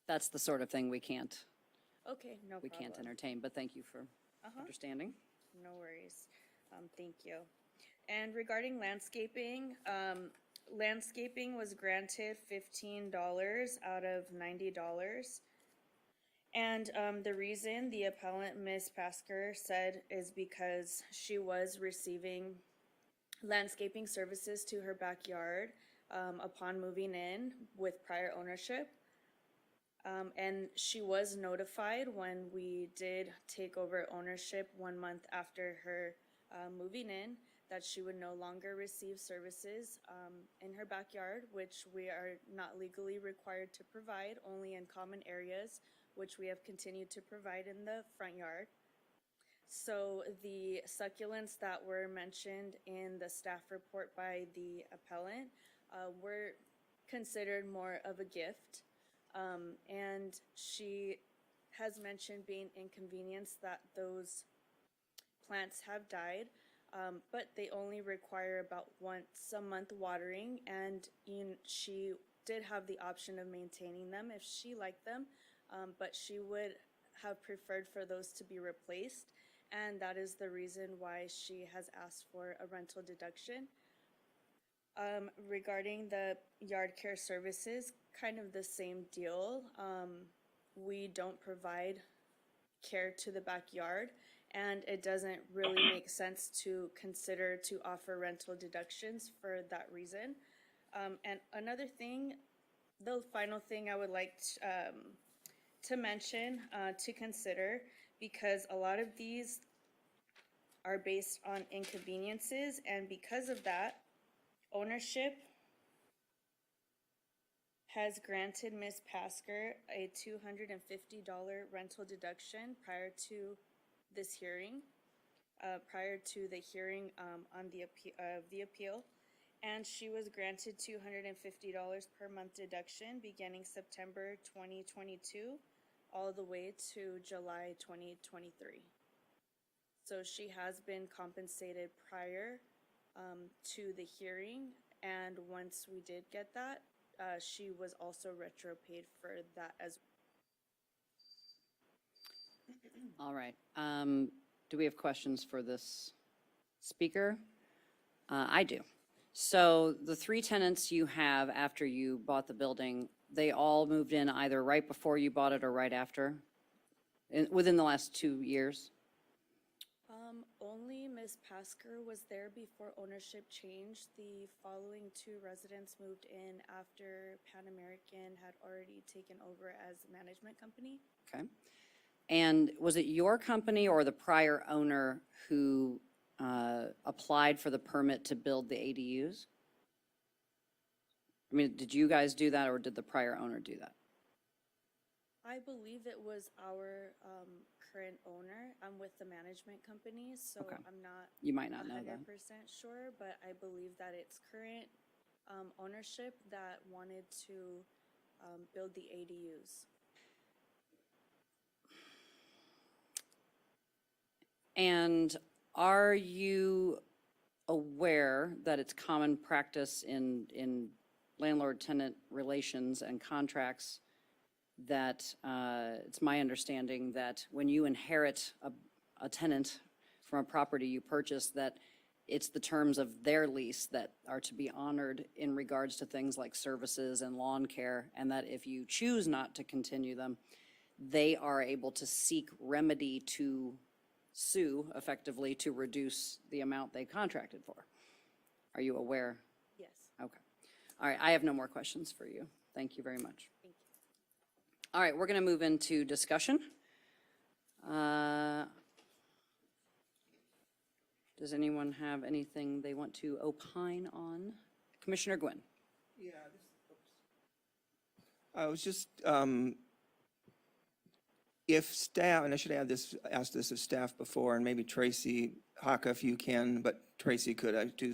That's the sort of thing we can't We can't entertain, but thank you for understanding. No worries. Thank you. And regarding landscaping, landscaping was granted $15 out of $90. And the reason the appellant, Ms. Pasker, said is because she was receiving landscaping services to her backyard upon moving in with prior ownership. And she was notified when we did take over ownership 1 month after her moving in that she would no longer receive services in her backyard, which we are not legally required to provide, only in common areas, which we have continued to provide in the front yard. So the succulents that were mentioned in the staff report by the appellant were considered more of a gift. And she has mentioned being inconvenienced that those plants have died. but they only require about once a month watering, and she did have the option of maintaining them if she liked them, but she would have preferred for those to be replaced, and that is the reason why she has asked for a rental deduction. Regarding the yard care services, kind of the same deal. We don't provide care to the backyard, and it doesn't really make sense to consider to offer rental deductions for that reason. And another thing, the final thing I would like to mention, to consider, because a lot of these are based on inconveniences, and because of that, ownership has granted Ms. Pasker a $250 rental deduction prior to this hearing, prior to the hearing on the appeal, and she was granted $250 per month deduction beginning September 2022 all the way to July 2023. So she has been compensated prior to the hearing, and once we did get that, she was also retro paid for that as All right. Do we have questions for this speaker? I do. So the 3 tenants you have after you bought the building, they all moved in either right before you bought it or right after, within the last 2 years? Only Ms. Pasker was there before ownership changed. The following 2 residents moved in after Pan American had already taken over as a management company. Okay. And was it your company or the prior owner who applied for the permit to build the ADUs? I mean, did you guys do that, or did the prior owner do that? I believe it was our current owner. I'm with the management company, so Okay. I'm not You might not know that. 100% sure, but I believe that it's current ownership that wanted to build the ADUs. And are you aware that it's common practice in landlord-tenant relations and contracts that it's my understanding that when you inherit a tenant from a property you purchase, that it's the terms of their lease that are to be honored in regards to things like services and lawn care, and that if you choose not to continue them, they are able to seek remedy to sue effectively to reduce the amount they contracted for. Are you aware? Yes. Okay. All right, I have no more questions for you. Thank you very much. Thank you. All right, we're going to move into discussion. Does anyone have anything they want to opine on? Commissioner Gwynn. Yeah. I was just, if staff, and I should add this, asked this of staff before, and maybe Tracy, Haka, if you can, but Tracy could, I do,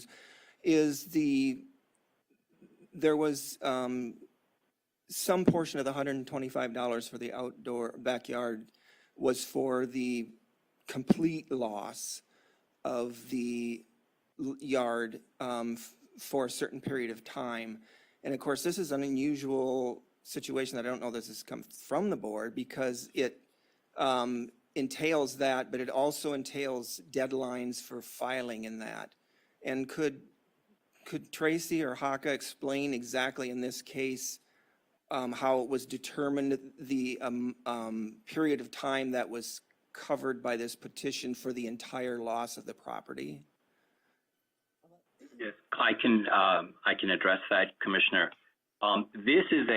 there was some portion of the $125 for the outdoor backyard was for the complete loss of the yard for a certain period of time. And of course, this is an unusual situation that I don't know this has come from the board, because it entails that, but it also entails deadlines for filing in that. And could Tracy or Haka explain exactly in this case how it was determined the period of time that was covered by this petition for the entire loss of the property? Yes, I can address that, Commissioner. This is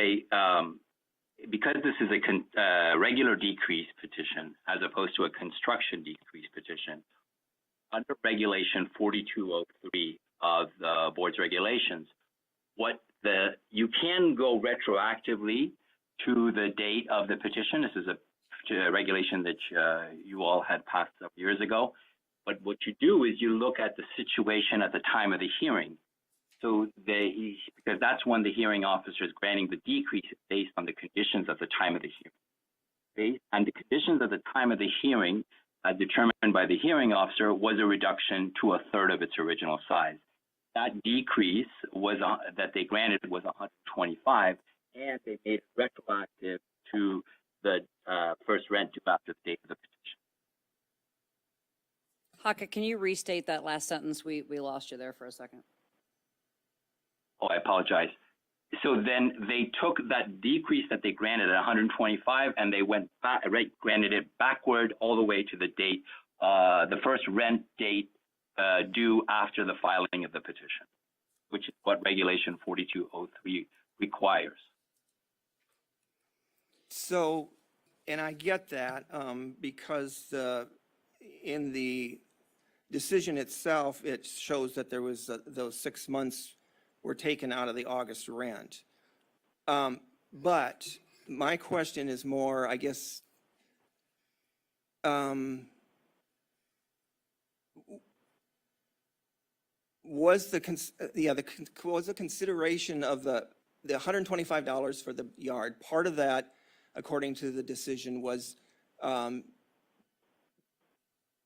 because this is a regular decrease petition as opposed to a construction decrease petition. Under Regulation 4203 of the board's regulations, you can go retroactively to the date of the petition. This is a regulation that you all had passed several years ago. But what you do is you look at the situation at the time of the hearing. So because that's when the hearing officer is granting the decrease based on the conditions at the time of the hearing. Based on the conditions at the time of the hearing, determined by the hearing officer was a reduction to a third of its original size. That decrease was that they granted was 125, and they made it retroactive to the first rent due after the date of the petition. Haka, can you restate that last sentence? We lost you there for a second. Oh, I apologize. So then they took that decrease that they granted at 125 and they went back, right, granted it backward all the way to the date, the first rent date due after the filing of the petition, which is what Regulation 4203 requires. So, and I get that because in the decision itself, it shows that there was those 6 months were taken out of the August rent. But my question is more, I guess, was the consideration of the $125 for the yard, part of that, according to the decision, was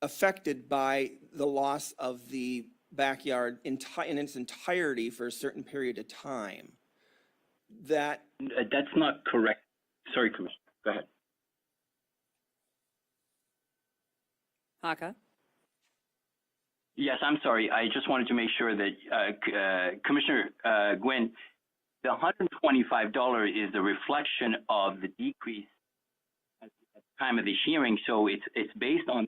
affected by the loss of the backyard in its entirety for a certain period of time? That's not correct. Sorry, Commissioner. Go ahead. Haka? Yes, I'm sorry. I just wanted to make sure that Commissioner Gwynn, the $125 is a reflection of the decrease at the time of the hearing. So it's based on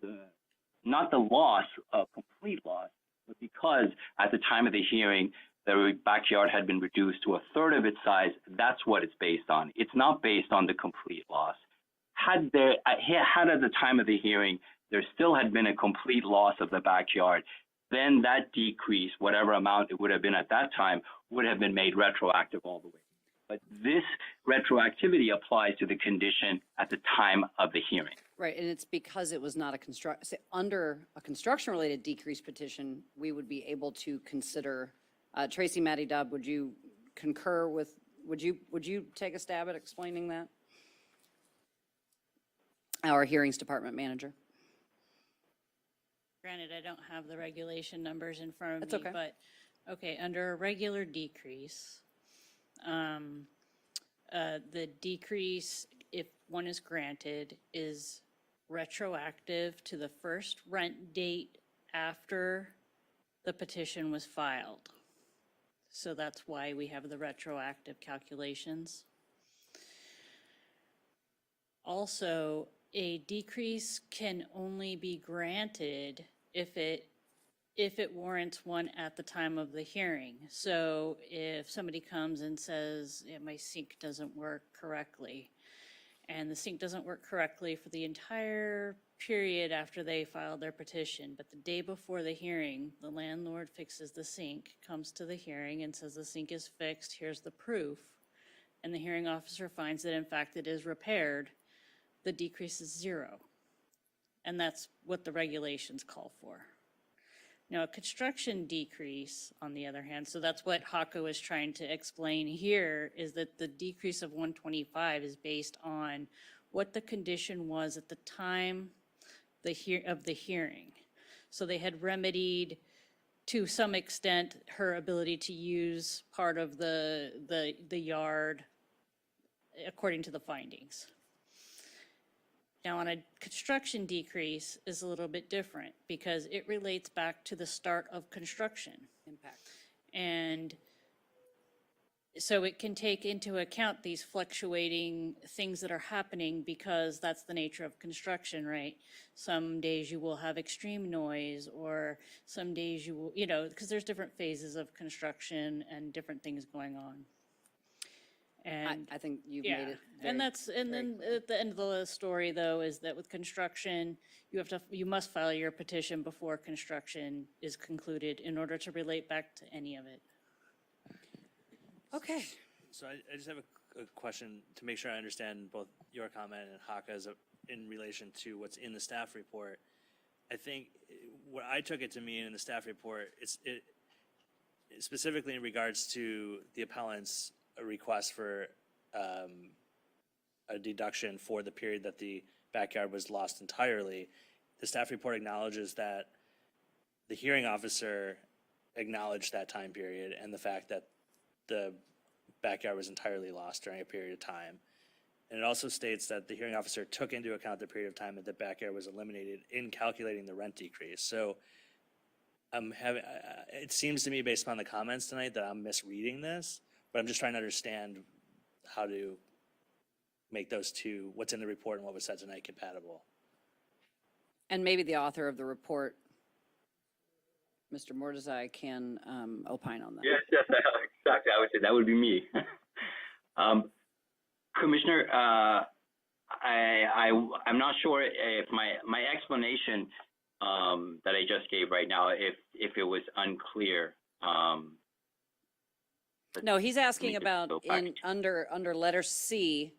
not the loss, complete loss, but because at the time of the hearing, the backyard had been reduced to a third of its size. That's what it's based on. It's not based on the complete loss. Had at the time of the hearing, there still had been a complete loss of the backyard, then that decrease, whatever amount it would have been at that time, would have been made retroactive all the way. But this retroactivity applies to the condition at the time of the hearing. Right, and it's because it was not under a construction-related decrease petition, we would be able to consider, Tracy Matty Dubb, would you concur with, would you take a stab at explaining that? Our hearings department manager. Granted, I don't have the regulation numbers in front of That's me, okay. but, okay, under a regular decrease, the decrease, if one is granted, is retroactive to the first rent date after the petition was filed. So that's why we have the retroactive calculations. Also, a decrease can only be granted if it warrants one at the time of the hearing. So if somebody comes and says, yeah, my sink doesn't work correctly, and the sink doesn't work correctly for the entire period after they filed their petition, but the day before the hearing, the landlord fixes the sink, comes to the hearing and says the sink is fixed, here's the proof, and the hearing officer finds that in fact it is repaired, the decrease is 0. And that's what the regulations call for. Now, a construction decrease, on the other hand, so that's what Haka was trying to explain here, is that the decrease of 125 is based on what the condition was at the time of the hearing. So they had remedied, to some extent, her ability to use part of the yard according to the findings. Now, on a construction decrease is a little bit different because it relates back to the start of construction. Impact. And so it can take into account these fluctuating things that are happening because that's the nature of construction, right? Some days you will have extreme noise, or some days you will, because there's different phases of construction and different things going on. And I think you've yeah, made it and very, then at the end of the story, though, is that with construction, you must file your petition before construction is concluded in order to relate back to any of it. okay. So I just have a question to make sure I understand both your comment and Haka's in relation to what's in the staff report. I think what I took it to mean in the staff report, it specifically in regards to the appellant's request for a deduction for the period that the backyard was lost entirely. the staff report acknowledges that the hearing officer acknowledged that time period and the fact that the backyard was entirely lost during a period of time. And it also states that the hearing officer took into account the period of time that the backyard was eliminated in calculating the rent decrease. So it seems to me based upon the comments tonight that I'm misreading this, but I'm just trying to understand how to make those two, what's in the report and what was said tonight, compatible. And maybe the author of the report, Mr. Mordezai, can opine on that. Yes, exactly. I would say that would be me. Commissioner, I'm not sure if my explanation that I just gave right now, if it was unclear. No, he's asking about under letter C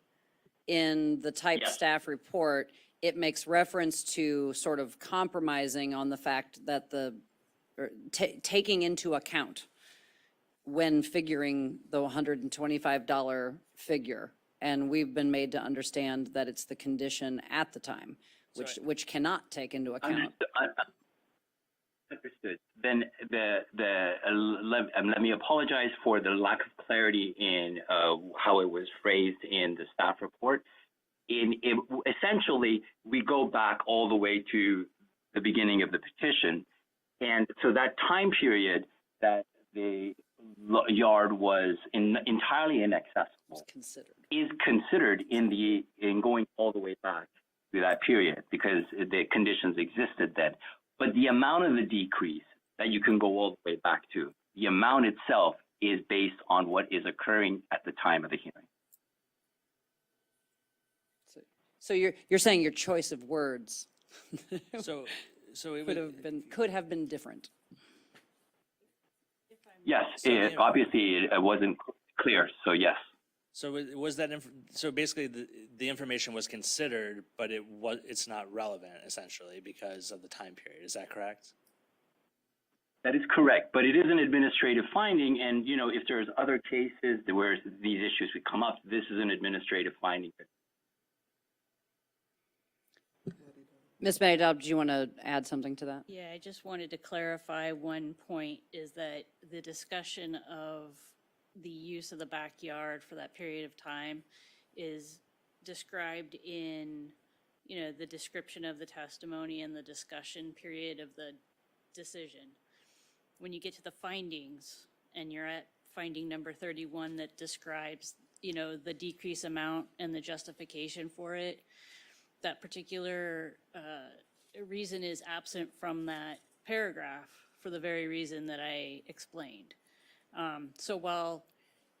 in the typed staff report, it makes reference to sort of compromising on the fact that taking into account when figuring the $125 figure. And we've been made to understand that it's the condition at the time, which cannot take into account. Understood. Then let me apologize for the lack of clarity in how it was phrased in the staff report. Essentially, we go back all the way to the beginning of the petition. And so that time period that the yard was entirely inaccessible is considered in going all the way back to that period because the conditions existed then. But the amount of the decrease that you can go all the way back to, the amount itself is based on what is occurring at the time of the hearing. So you're saying your choice of words So it could have been different. Yes, obviously it wasn't clear, so yes. So was that, so basically the information was considered, but it's not relevant essentially because of the time period, is that correct? That is correct, but it is an administrative finding, and if there's other cases where these issues would come up, this is an administrative finding. Ms. Maydab, do you want to add something to that? Yeah, I just wanted to clarify one point, is that the discussion of the use of the backyard for that period of time is described in, the description of the testimony and the discussion period of the decision. When you get to the findings and you're at finding number 31 that describes, the decrease amount and the justification for it, that particular reason is absent from that paragraph for the very reason that I explained. So while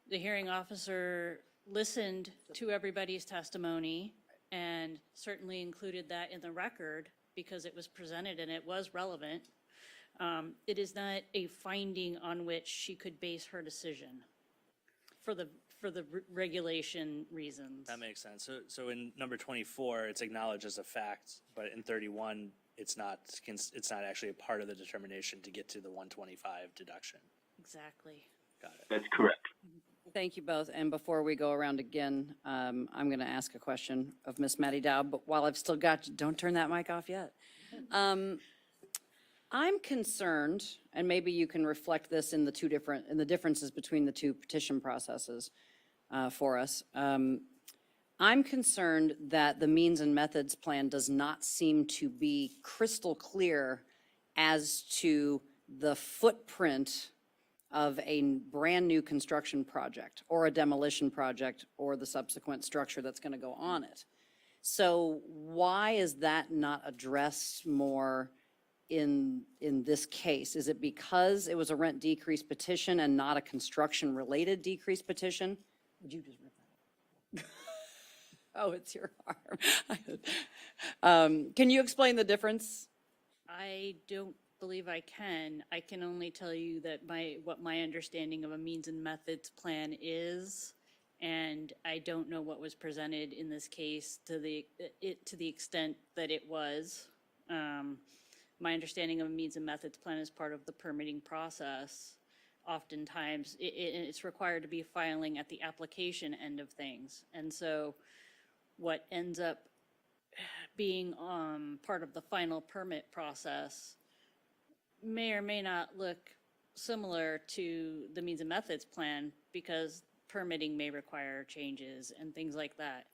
the hearing officer listened to everybody's testimony and certainly included that in the record because it was presented and it was relevant, it is not a finding on which she could base her decision for the regulation reasons. That makes sense. So in number 24, it's acknowledged as a fact, but in 31, it's not actually a part of the determination to get to the 125 deduction. Exactly. Got it. That's correct. Thank you both. And before we go around again, I'm going to ask a question of Ms. Maddie Dowd, but while I've still got you, don't turn that mic off yet. I'm concerned, and maybe you can reflect this in the differences between the two petition processes for us. I'm concerned that the means and methods plan does not seem to be crystal clear as to the footprint of a brand new construction project or a demolition project or the subsequent structure that's going to go on it. So why is that not addressed more in this case? Is it because it was a rent decrease petition and not a construction related decrease petition? Would you just rip that up? Oh, it's your arm. Can you explain the difference? I don't believe I can. I can only tell you that what my understanding of a means and methods plan is, and I don't know what was presented in this case to the extent that it was. My understanding of a means and methods plan is part of the permitting process. Oftentimes, it's required to be filing at the application end of things. And so what ends up being part of the final permit process may or may not look similar to the means and methods plan, because permitting may require changes and things like that.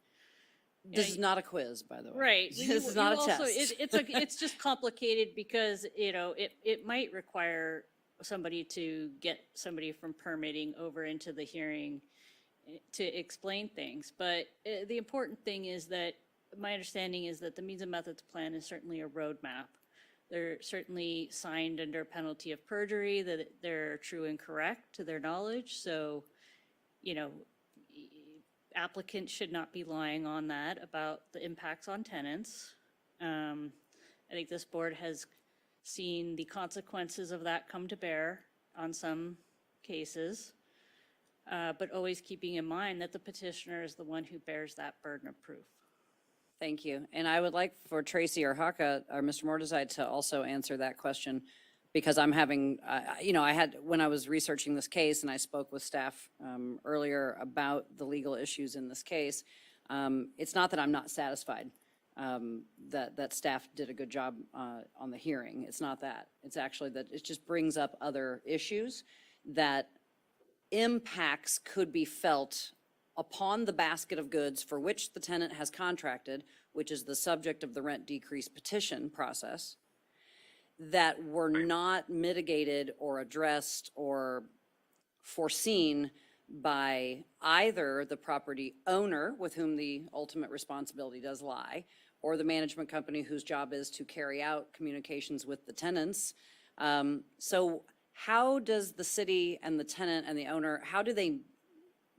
This is not a quiz, by the way. Right. This is not a test. It's just complicated because, it might require somebody to get somebody from permitting over into the hearing to explain things. But the important thing is that, my understanding is that the means and methods plan is certainly a roadmap. They're certainly signed under penalty of perjury, that they're true and correct to their knowledge. So, applicants should not be lying on that about the impacts on tenants. I think this board has seen the consequences of that come to bear on some cases, but always keeping in mind that the petitioner is the one who bears that burden of proof. Thank you. And I would like for Tracy or Haka or Mr. Mordecai to also answer that question, because I'm having, when I was researching this case and I spoke with staff earlier about the legal issues in this case, it's not that I'm not satisfied that staff did a good job on the hearing. It's not that. It's actually that it just brings up other issues that impacts could be felt upon the basket of goods for which the tenant has contracted, which is the subject of the rent decrease petition process, that were not mitigated or addressed or foreseen by either the property owner, with whom the ultimate responsibility does lie, or the management company whose job is to carry out communications with the tenants. So how does the city and the tenant and the owner, how do they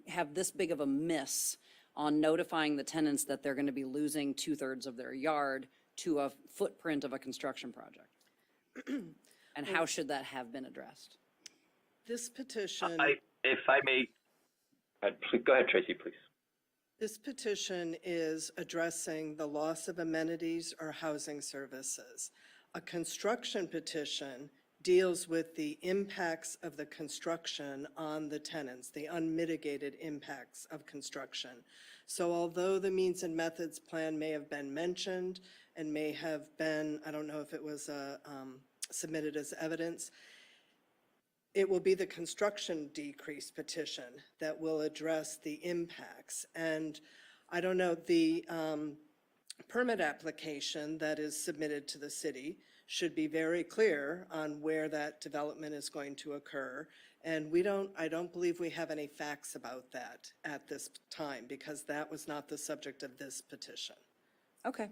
have this big of a miss on notifying the tenants that they're going to be losing 2/3 of their yard to a footprint of a construction project? And how should that have been addressed? This petition. If I may, go ahead, Tracy, please. This petition is addressing the loss of amenities or housing services. A construction petition deals with the impacts of the construction on the tenants, the unmitigated impacts of construction. So although the means and methods plan may have been mentioned and may have been, I don't know if it was submitted as evidence, it will be the construction decrease petition that will address the impacts. And I don't know, the permit application that is submitted to the city should be very clear on where that development is going to occur. And I don't believe we have any facts about that at this time, because that was not the subject of this petition. Okay.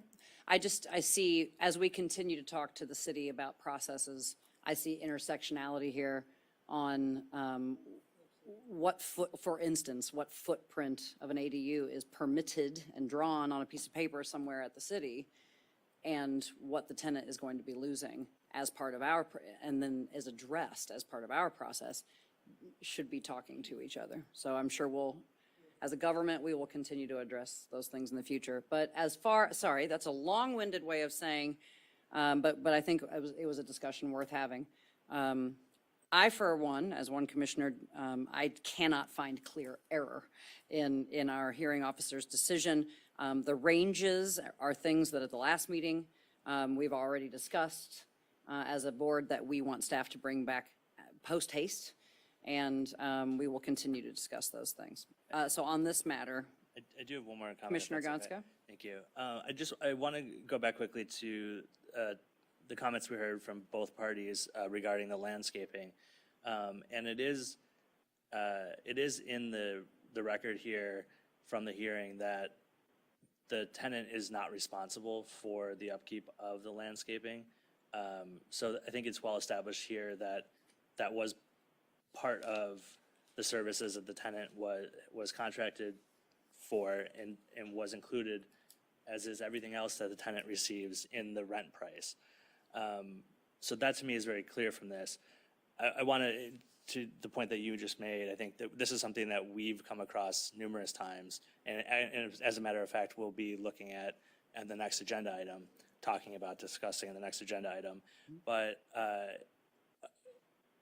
I see, as we continue to talk to the city about processes, I see intersectionality here on for instance, what footprint of an ADU is permitted and drawn on a piece of paper somewhere at the city, and what the tenant is going to be losing as part of and then is addressed as part of our process, should be talking to each other. So I'm sure as a government, we will continue to address those things in the future. But sorry, that's a long-winded way of saying, but I think it was a discussion worth having. I, for one, as one commissioner, I cannot find clear error in our hearing officer's decision. The ranges are things that at the last meeting we've already discussed as a board that we want staff to bring back post haste, and we will continue to discuss those things. So on this matter, I do have one more comment. Commissioner if that's okay. Gonska? Thank you. I want to go back quickly to the comments we heard from both parties regarding the landscaping. And it is in the record here from the hearing that the tenant is not responsible for the upkeep of the landscaping. So I think it's well established here that that was part of the services that the tenant was contracted for and was included, as is everything else that the tenant receives in the rent price. So that to me is very clear from this. I want to the point that you just made, I think that this is something that we've come across numerous times. And as a matter of fact, we'll be looking at the next agenda item, discussing in the next agenda item. But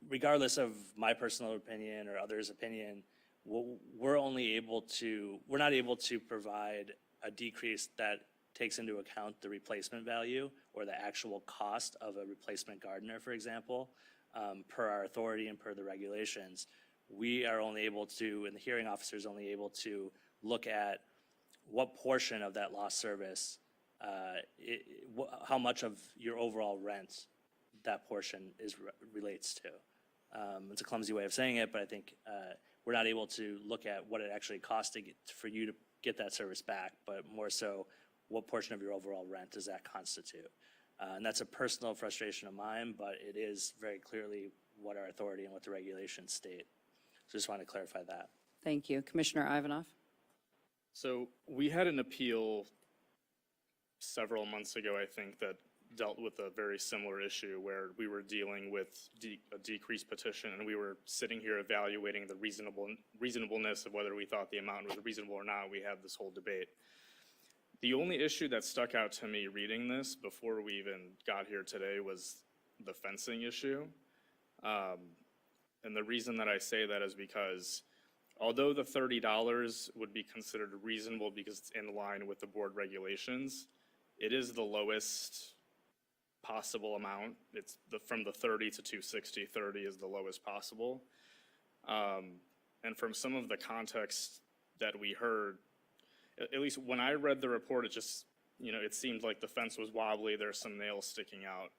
regardless of my personal opinion or others' opinion, we're not able to provide a decrease that takes into account the replacement value or the actual cost of a replacement gardener, for example, per our authority and per the regulations, we are only able to, and the hearing officer is only able to look at what portion of that lost service, how much of your overall rent that portion relates to. It's a clumsy way of saying it, but I think we're not able to look at what it actually costs for you to get that service back, but more so what portion of your overall rent does that constitute. And that's a personal frustration of mine, but it is very clearly what our authority and what the regulations state. So just want to clarify that. Thank you. Commissioner Ivanov? So we had an appeal several months ago, I think, that dealt with a very similar issue where we were dealing with a decreased petition, and we were sitting here evaluating the reasonableness of whether we thought the amount was reasonable or not. We had this whole debate. The only issue that stuck out to me reading this before we even got here today was the fencing issue. And the reason that I say that is because although the $30 would be considered reasonable because it's in line with the board regulations, it is the lowest possible amount. It's from the 30 to 260, 30 is the lowest possible. And from some of the context that we heard, at least when I read the report, it just, it seemed like the fence was wobbly, there's some nails sticking out.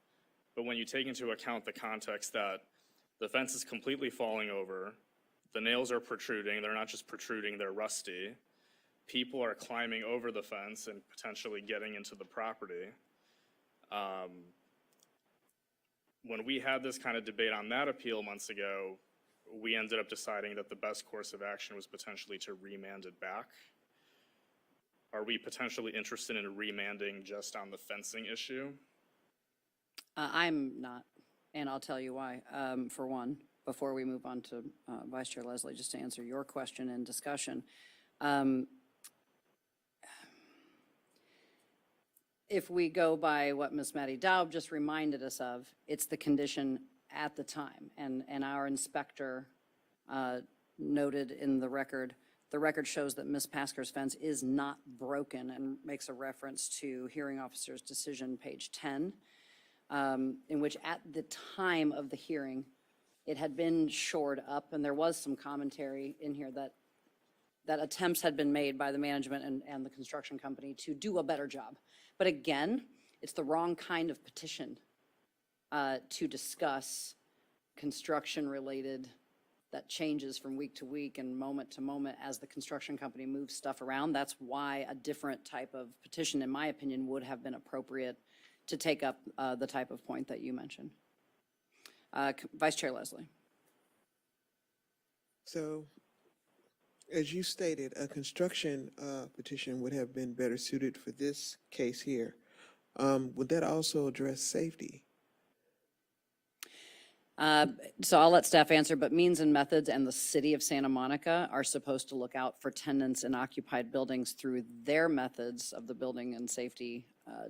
But when you take into account the context that the fence is completely falling over, the nails are protruding, they're not just protruding, they're rusty. People are climbing over the fence and potentially getting into the property. When we had this kind of debate on that appeal months ago, we ended up deciding that the best course of action was potentially to remand it back. Are we potentially interested in remanding just on the fencing issue? I'm not, and I'll tell you why. For one, before we move on to Vice Chair Leslie, just to answer your question and discussion. If we go by what Ms. Maddie Daub just reminded us of, it's the condition at the time. And our inspector noted in the record shows that Ms. Pasker's fence is not broken and makes a reference to hearing officer's decision, page 10, in which at the time of the hearing, it had been shored up, and there was some commentary in here that attempts had been made by the management and the construction company to do a better job. But again, it's the wrong kind of petition to discuss construction-related that changes from week to week and moment to moment as the construction company moves stuff around. That's why a different type of petition, in my opinion, would have been appropriate to take up the type of point that you mentioned. Vice Chair Leslie. So, as you stated, a construction petition would have been better suited for this case here. Would that also address safety? So I'll let staff answer, but means and methods and the city of Santa Monica are supposed to look out for tenants in occupied buildings through their methods of the building and safety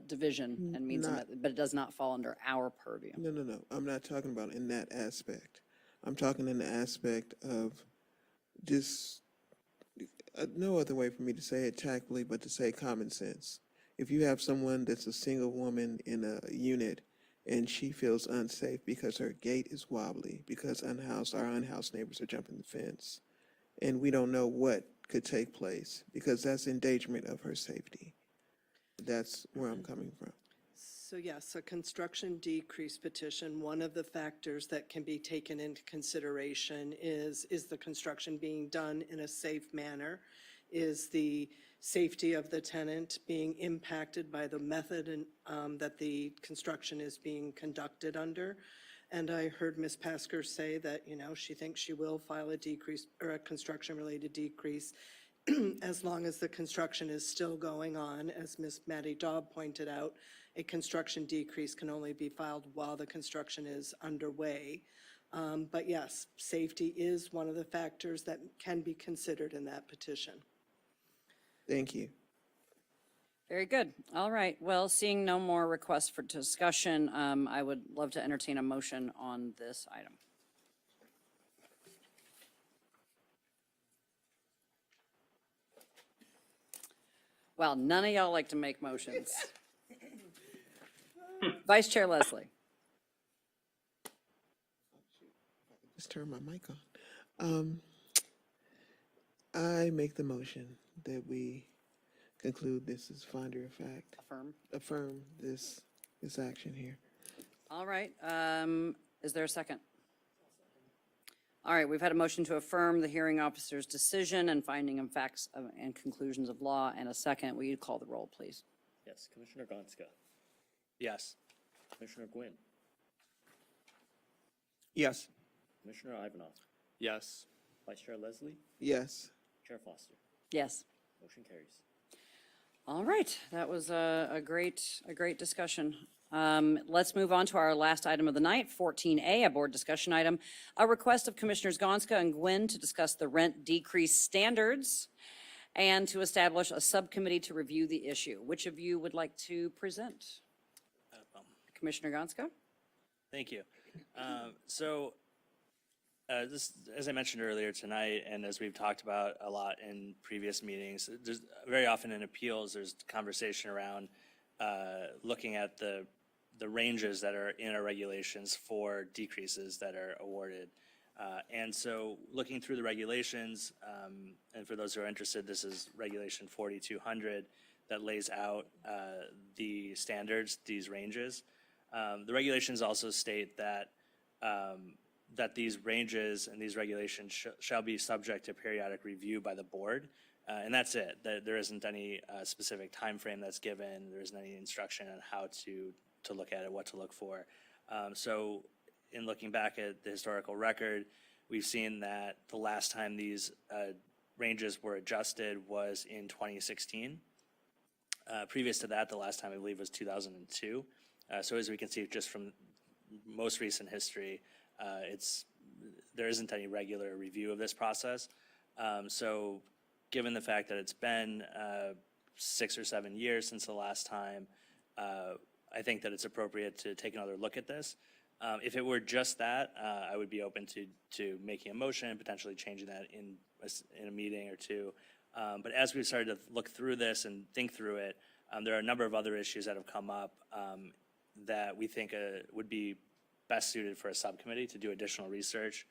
division and means and methods, but it does not fall under our purview. No. I'm not talking about in that aspect. I'm talking in the aspect of just no other way for me to say it tactfully, but to say common sense. If you have someone that's a single woman in a unit and she feels unsafe because her gate is wobbly, because our unhoused neighbors are jumping the fence, and we don't know what could take place, because that's endangerment of her safety. That's where I'm coming from. So yes, a construction decrease petition, one of the factors that can be taken into consideration is the construction being done in a safe manner? Is the safety of the tenant being impacted by the method that the construction is being conducted under? And I heard Ms. Pasker say that, she thinks she will file a decrease or a construction-related decrease as long as the construction is still going on. As Ms. Maddie Daub pointed out, a construction decrease can only be filed while the construction is underway. But yes, safety is one of the factors that can be considered in that petition. Thank you. Very good. All right. Well, seeing no more requests for discussion, I would love to entertain a motion on this item. Well, none of y'all like to make motions. Vice Chair Leslie. Just turn my mic on. I make the motion that we conclude this as finder of fact. Affirm this action here. All right, is there a second? All right, we've had a motion to affirm the hearing officer's decision and finding of facts and conclusions of law, and a second. Will you call the roll, please? Yes, Commissioner Gonska, Yes. Commissioner Gwynn, Yes. Commissioner Ivanov, Yes. Vice Chair Leslie, Yes. Chair Foster. Yes. Motion carries. All right, that was a great discussion. Let's move on to our last item of the night, 14A, a board discussion item. A request of Commissioners Gonska and Gwynn to discuss the rent decrease standards and to establish a subcommittee to review the issue. Which of you would like to present? Commissioner Gonska? Thank you. This, as I mentioned earlier tonight, and as we've talked about a lot in previous meetings, there's very often in appeals, there's conversation around looking at the ranges that are in our regulations for decreases that are awarded. And so looking through the regulations, and for those who are interested, this is Regulation 4200 that lays out the standards, these ranges. The regulations also state that that these ranges and these regulations shall be subject to periodic review by the board. And that's it. There isn't any specific time frame that's given. There isn't any instruction on how to look at it, what to look for. So in looking back at the historical record, we've seen that the last time these ranges were adjusted was in 2016. Previous to that, the last time I believe was 2002. So as we can see just from most recent history, there isn't any regular review of this process. So given the fact that it's been 6 or 7 years since the last time, I think that it's appropriate to take another look at this. If it were just that, I would be open to making a motion and potentially changing that in a meeting or two. But as we've started to look through this and think through it, there are a number of other issues that have come up that we think would be best suited for a subcommittee to do additional research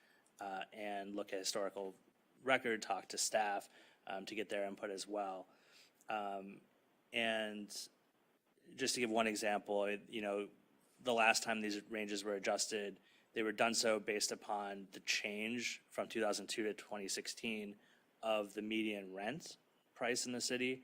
and look at historical record, talk to staff to get their input as well. And just to give one example, the last time these ranges were adjusted, they were done so based upon the change from 2002 to 2016 of the median rent price in the city.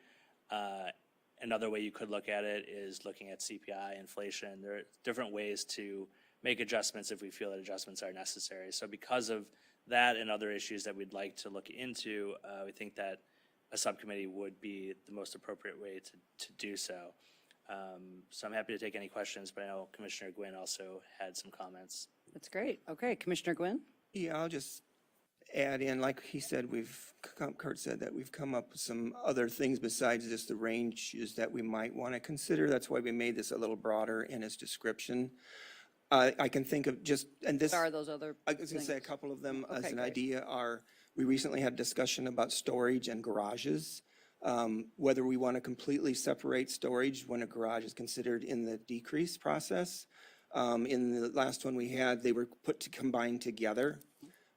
Another way you could look at it is looking at CPI, inflation. There are different ways to make adjustments if we feel that adjustments are necessary. So because of that and other issues that we'd like to look into, we think that a subcommittee would be the most appropriate way to do so. So I'm happy to take any questions, but I know Commissioner Gwynn also had some comments. That's great. Okay, Commissioner Gwynn? Yeah, I'll just add in, like he said, Kurt said that we've come up with some other things besides just the ranges that we might want to consider. That's why we made this a little broader in its description. I can think of just, and this. What are those other I was going to say a things? couple of them as Okay, an great. idea are, we recently had discussion about storage and garages. Whether we want to completely separate storage when a garage is considered in the decrease process. In the last one we had, they were combined together.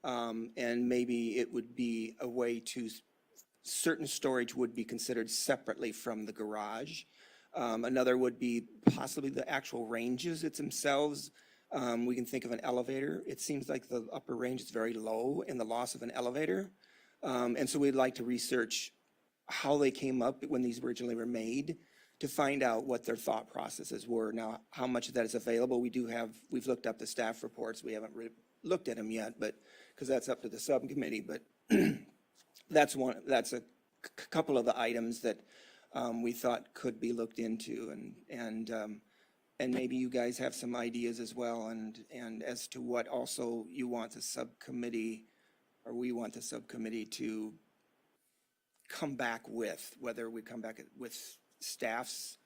And maybe it would be a way to, certain storage would be considered separately from the garage. Another would be possibly the actual ranges themselves. We can think of an elevator. It seems like the upper range is very low in the loss of an elevator. And so we'd like to research how they came up when these originally were made to find out what their thought processes were. Now, how much of that is available? We've looked up the staff reports. We haven't looked at them yet, but because that's up to the subcommittee. But that's a couple of the items that we thought could be looked into, and maybe you guys have some ideas as well, and as to what also you want the subcommittee, or we want the subcommittee to come back with, whether we come back with staff's,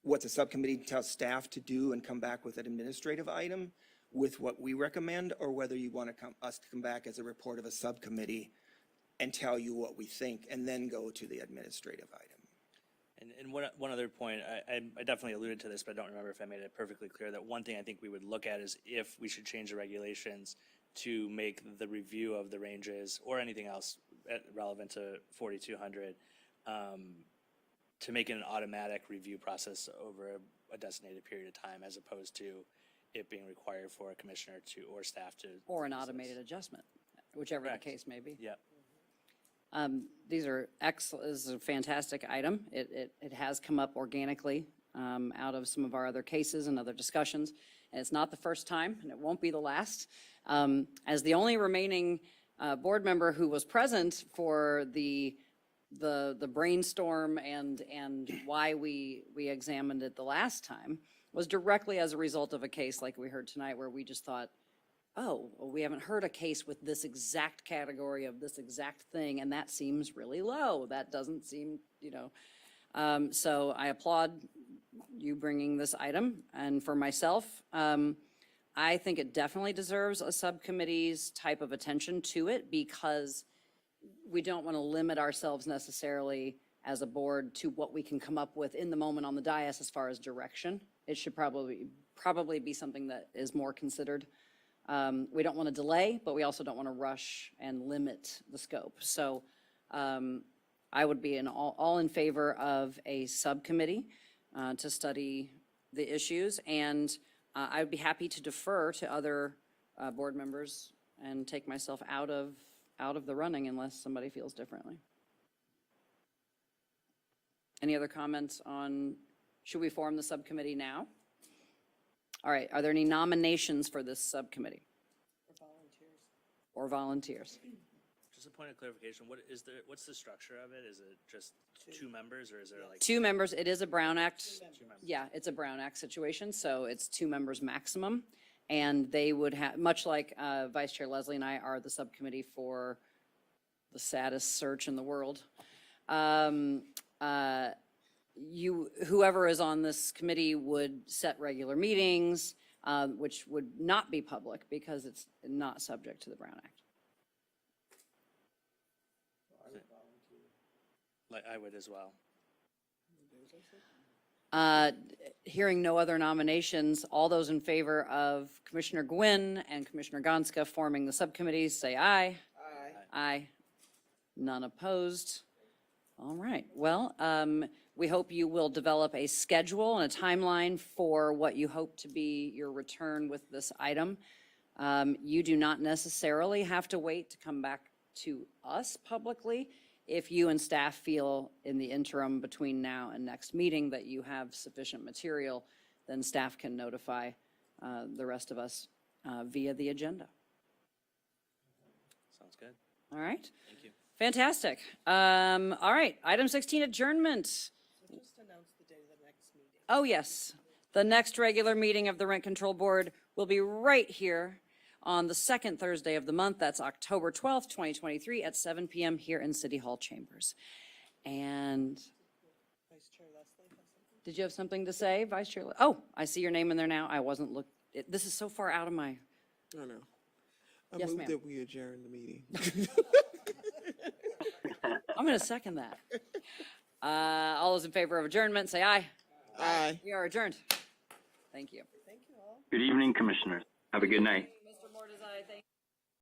what the subcommittee tells staff to do and come back with an administrative item with what we recommend, or whether you want us to come back as a report of a subcommittee and tell you what we think, and then go to the administrative item. And one other point, I definitely alluded to this, but I don't remember if I made it perfectly clear, that one thing I think we would look at is if we should change the regulations to make the review of the ranges or anything else relevant to 4,200, to make it an automatic review process over a designated period of time, as opposed to it being required for a commissioner to, or staff to. Or an automated adjustment, whichever the case may be. Yep. These are excellent, this is a fantastic item. It has come up organically out of some of our other cases and other discussions. And it's not the first time, and it won't be the last. As the only remaining board member who was present for the brainstorm and why we examined it the last time, was directly as a result of a case like we heard tonight, where we just thought, oh, well, we haven't heard a case with this exact category of this exact thing, and that seems really low. That doesn't seem, so I applaud you bringing this item. And for myself, I think it definitely deserves a subcommittee's type of attention to it, because we don't want to limit ourselves necessarily as a board to what we can come up with in the moment on the dais as far as direction. It should probably be something that is more considered. We don't want to delay, but we also don't want to rush and limit the scope. So I would be all in favor of a subcommittee to study the issues, and I would be happy to defer to other board members and take myself out of the running unless somebody feels differently. Any other comments on, should we form the subcommittee now? All right, are there any nominations for this subcommittee? Or volunteers? Just a point of clarification, what's the structure of it? Is it just two members, or is there like? 2 members, it is a Brown Act. Two members. Yeah, it's a Brown Act situation, so it's 2 members maximum. And they would have, much like Vice Chair Leslie and I are the subcommittee for the saddest search in the world. Whoever is on this committee would set regular meetings, which would not be public because it's not subject to the Brown Act. I would as well. Hearing no other nominations, all those in favor of Commissioner Gwynn and Commissioner Gonska forming the subcommittees, say aye. Aye. Aye. None opposed. All right. Well, we hope you will develop a schedule and a timeline for what you hope to be your return with this item. You do not necessarily have to wait to come back to us publicly. If you and staff feel in the interim between now and next meeting that you have sufficient material, then staff can notify the rest of us via the agenda. Sounds good. All right? Thank you. Fantastic. All right, item 16, adjournment. So just announce the day of the next meeting. Oh, yes. The next regular meeting of the Rent Control Board will be right here on the second Thursday of the month. That's October 12th, 2023 at 7 p.m. here in City Hall chambers. And Vice Chair Leslie has something? did you have something to say, Vice Chair? Oh, I see your name in there now. I wasn't this is so far out of my. I know. I Yes, move ma'am. that we adjourn the meeting. I'm going to second that. All those in favor of adjournment, say aye. Aye. We are adjourned. Thank you. Thank you all. Good evening, Commissioners. Have a good night.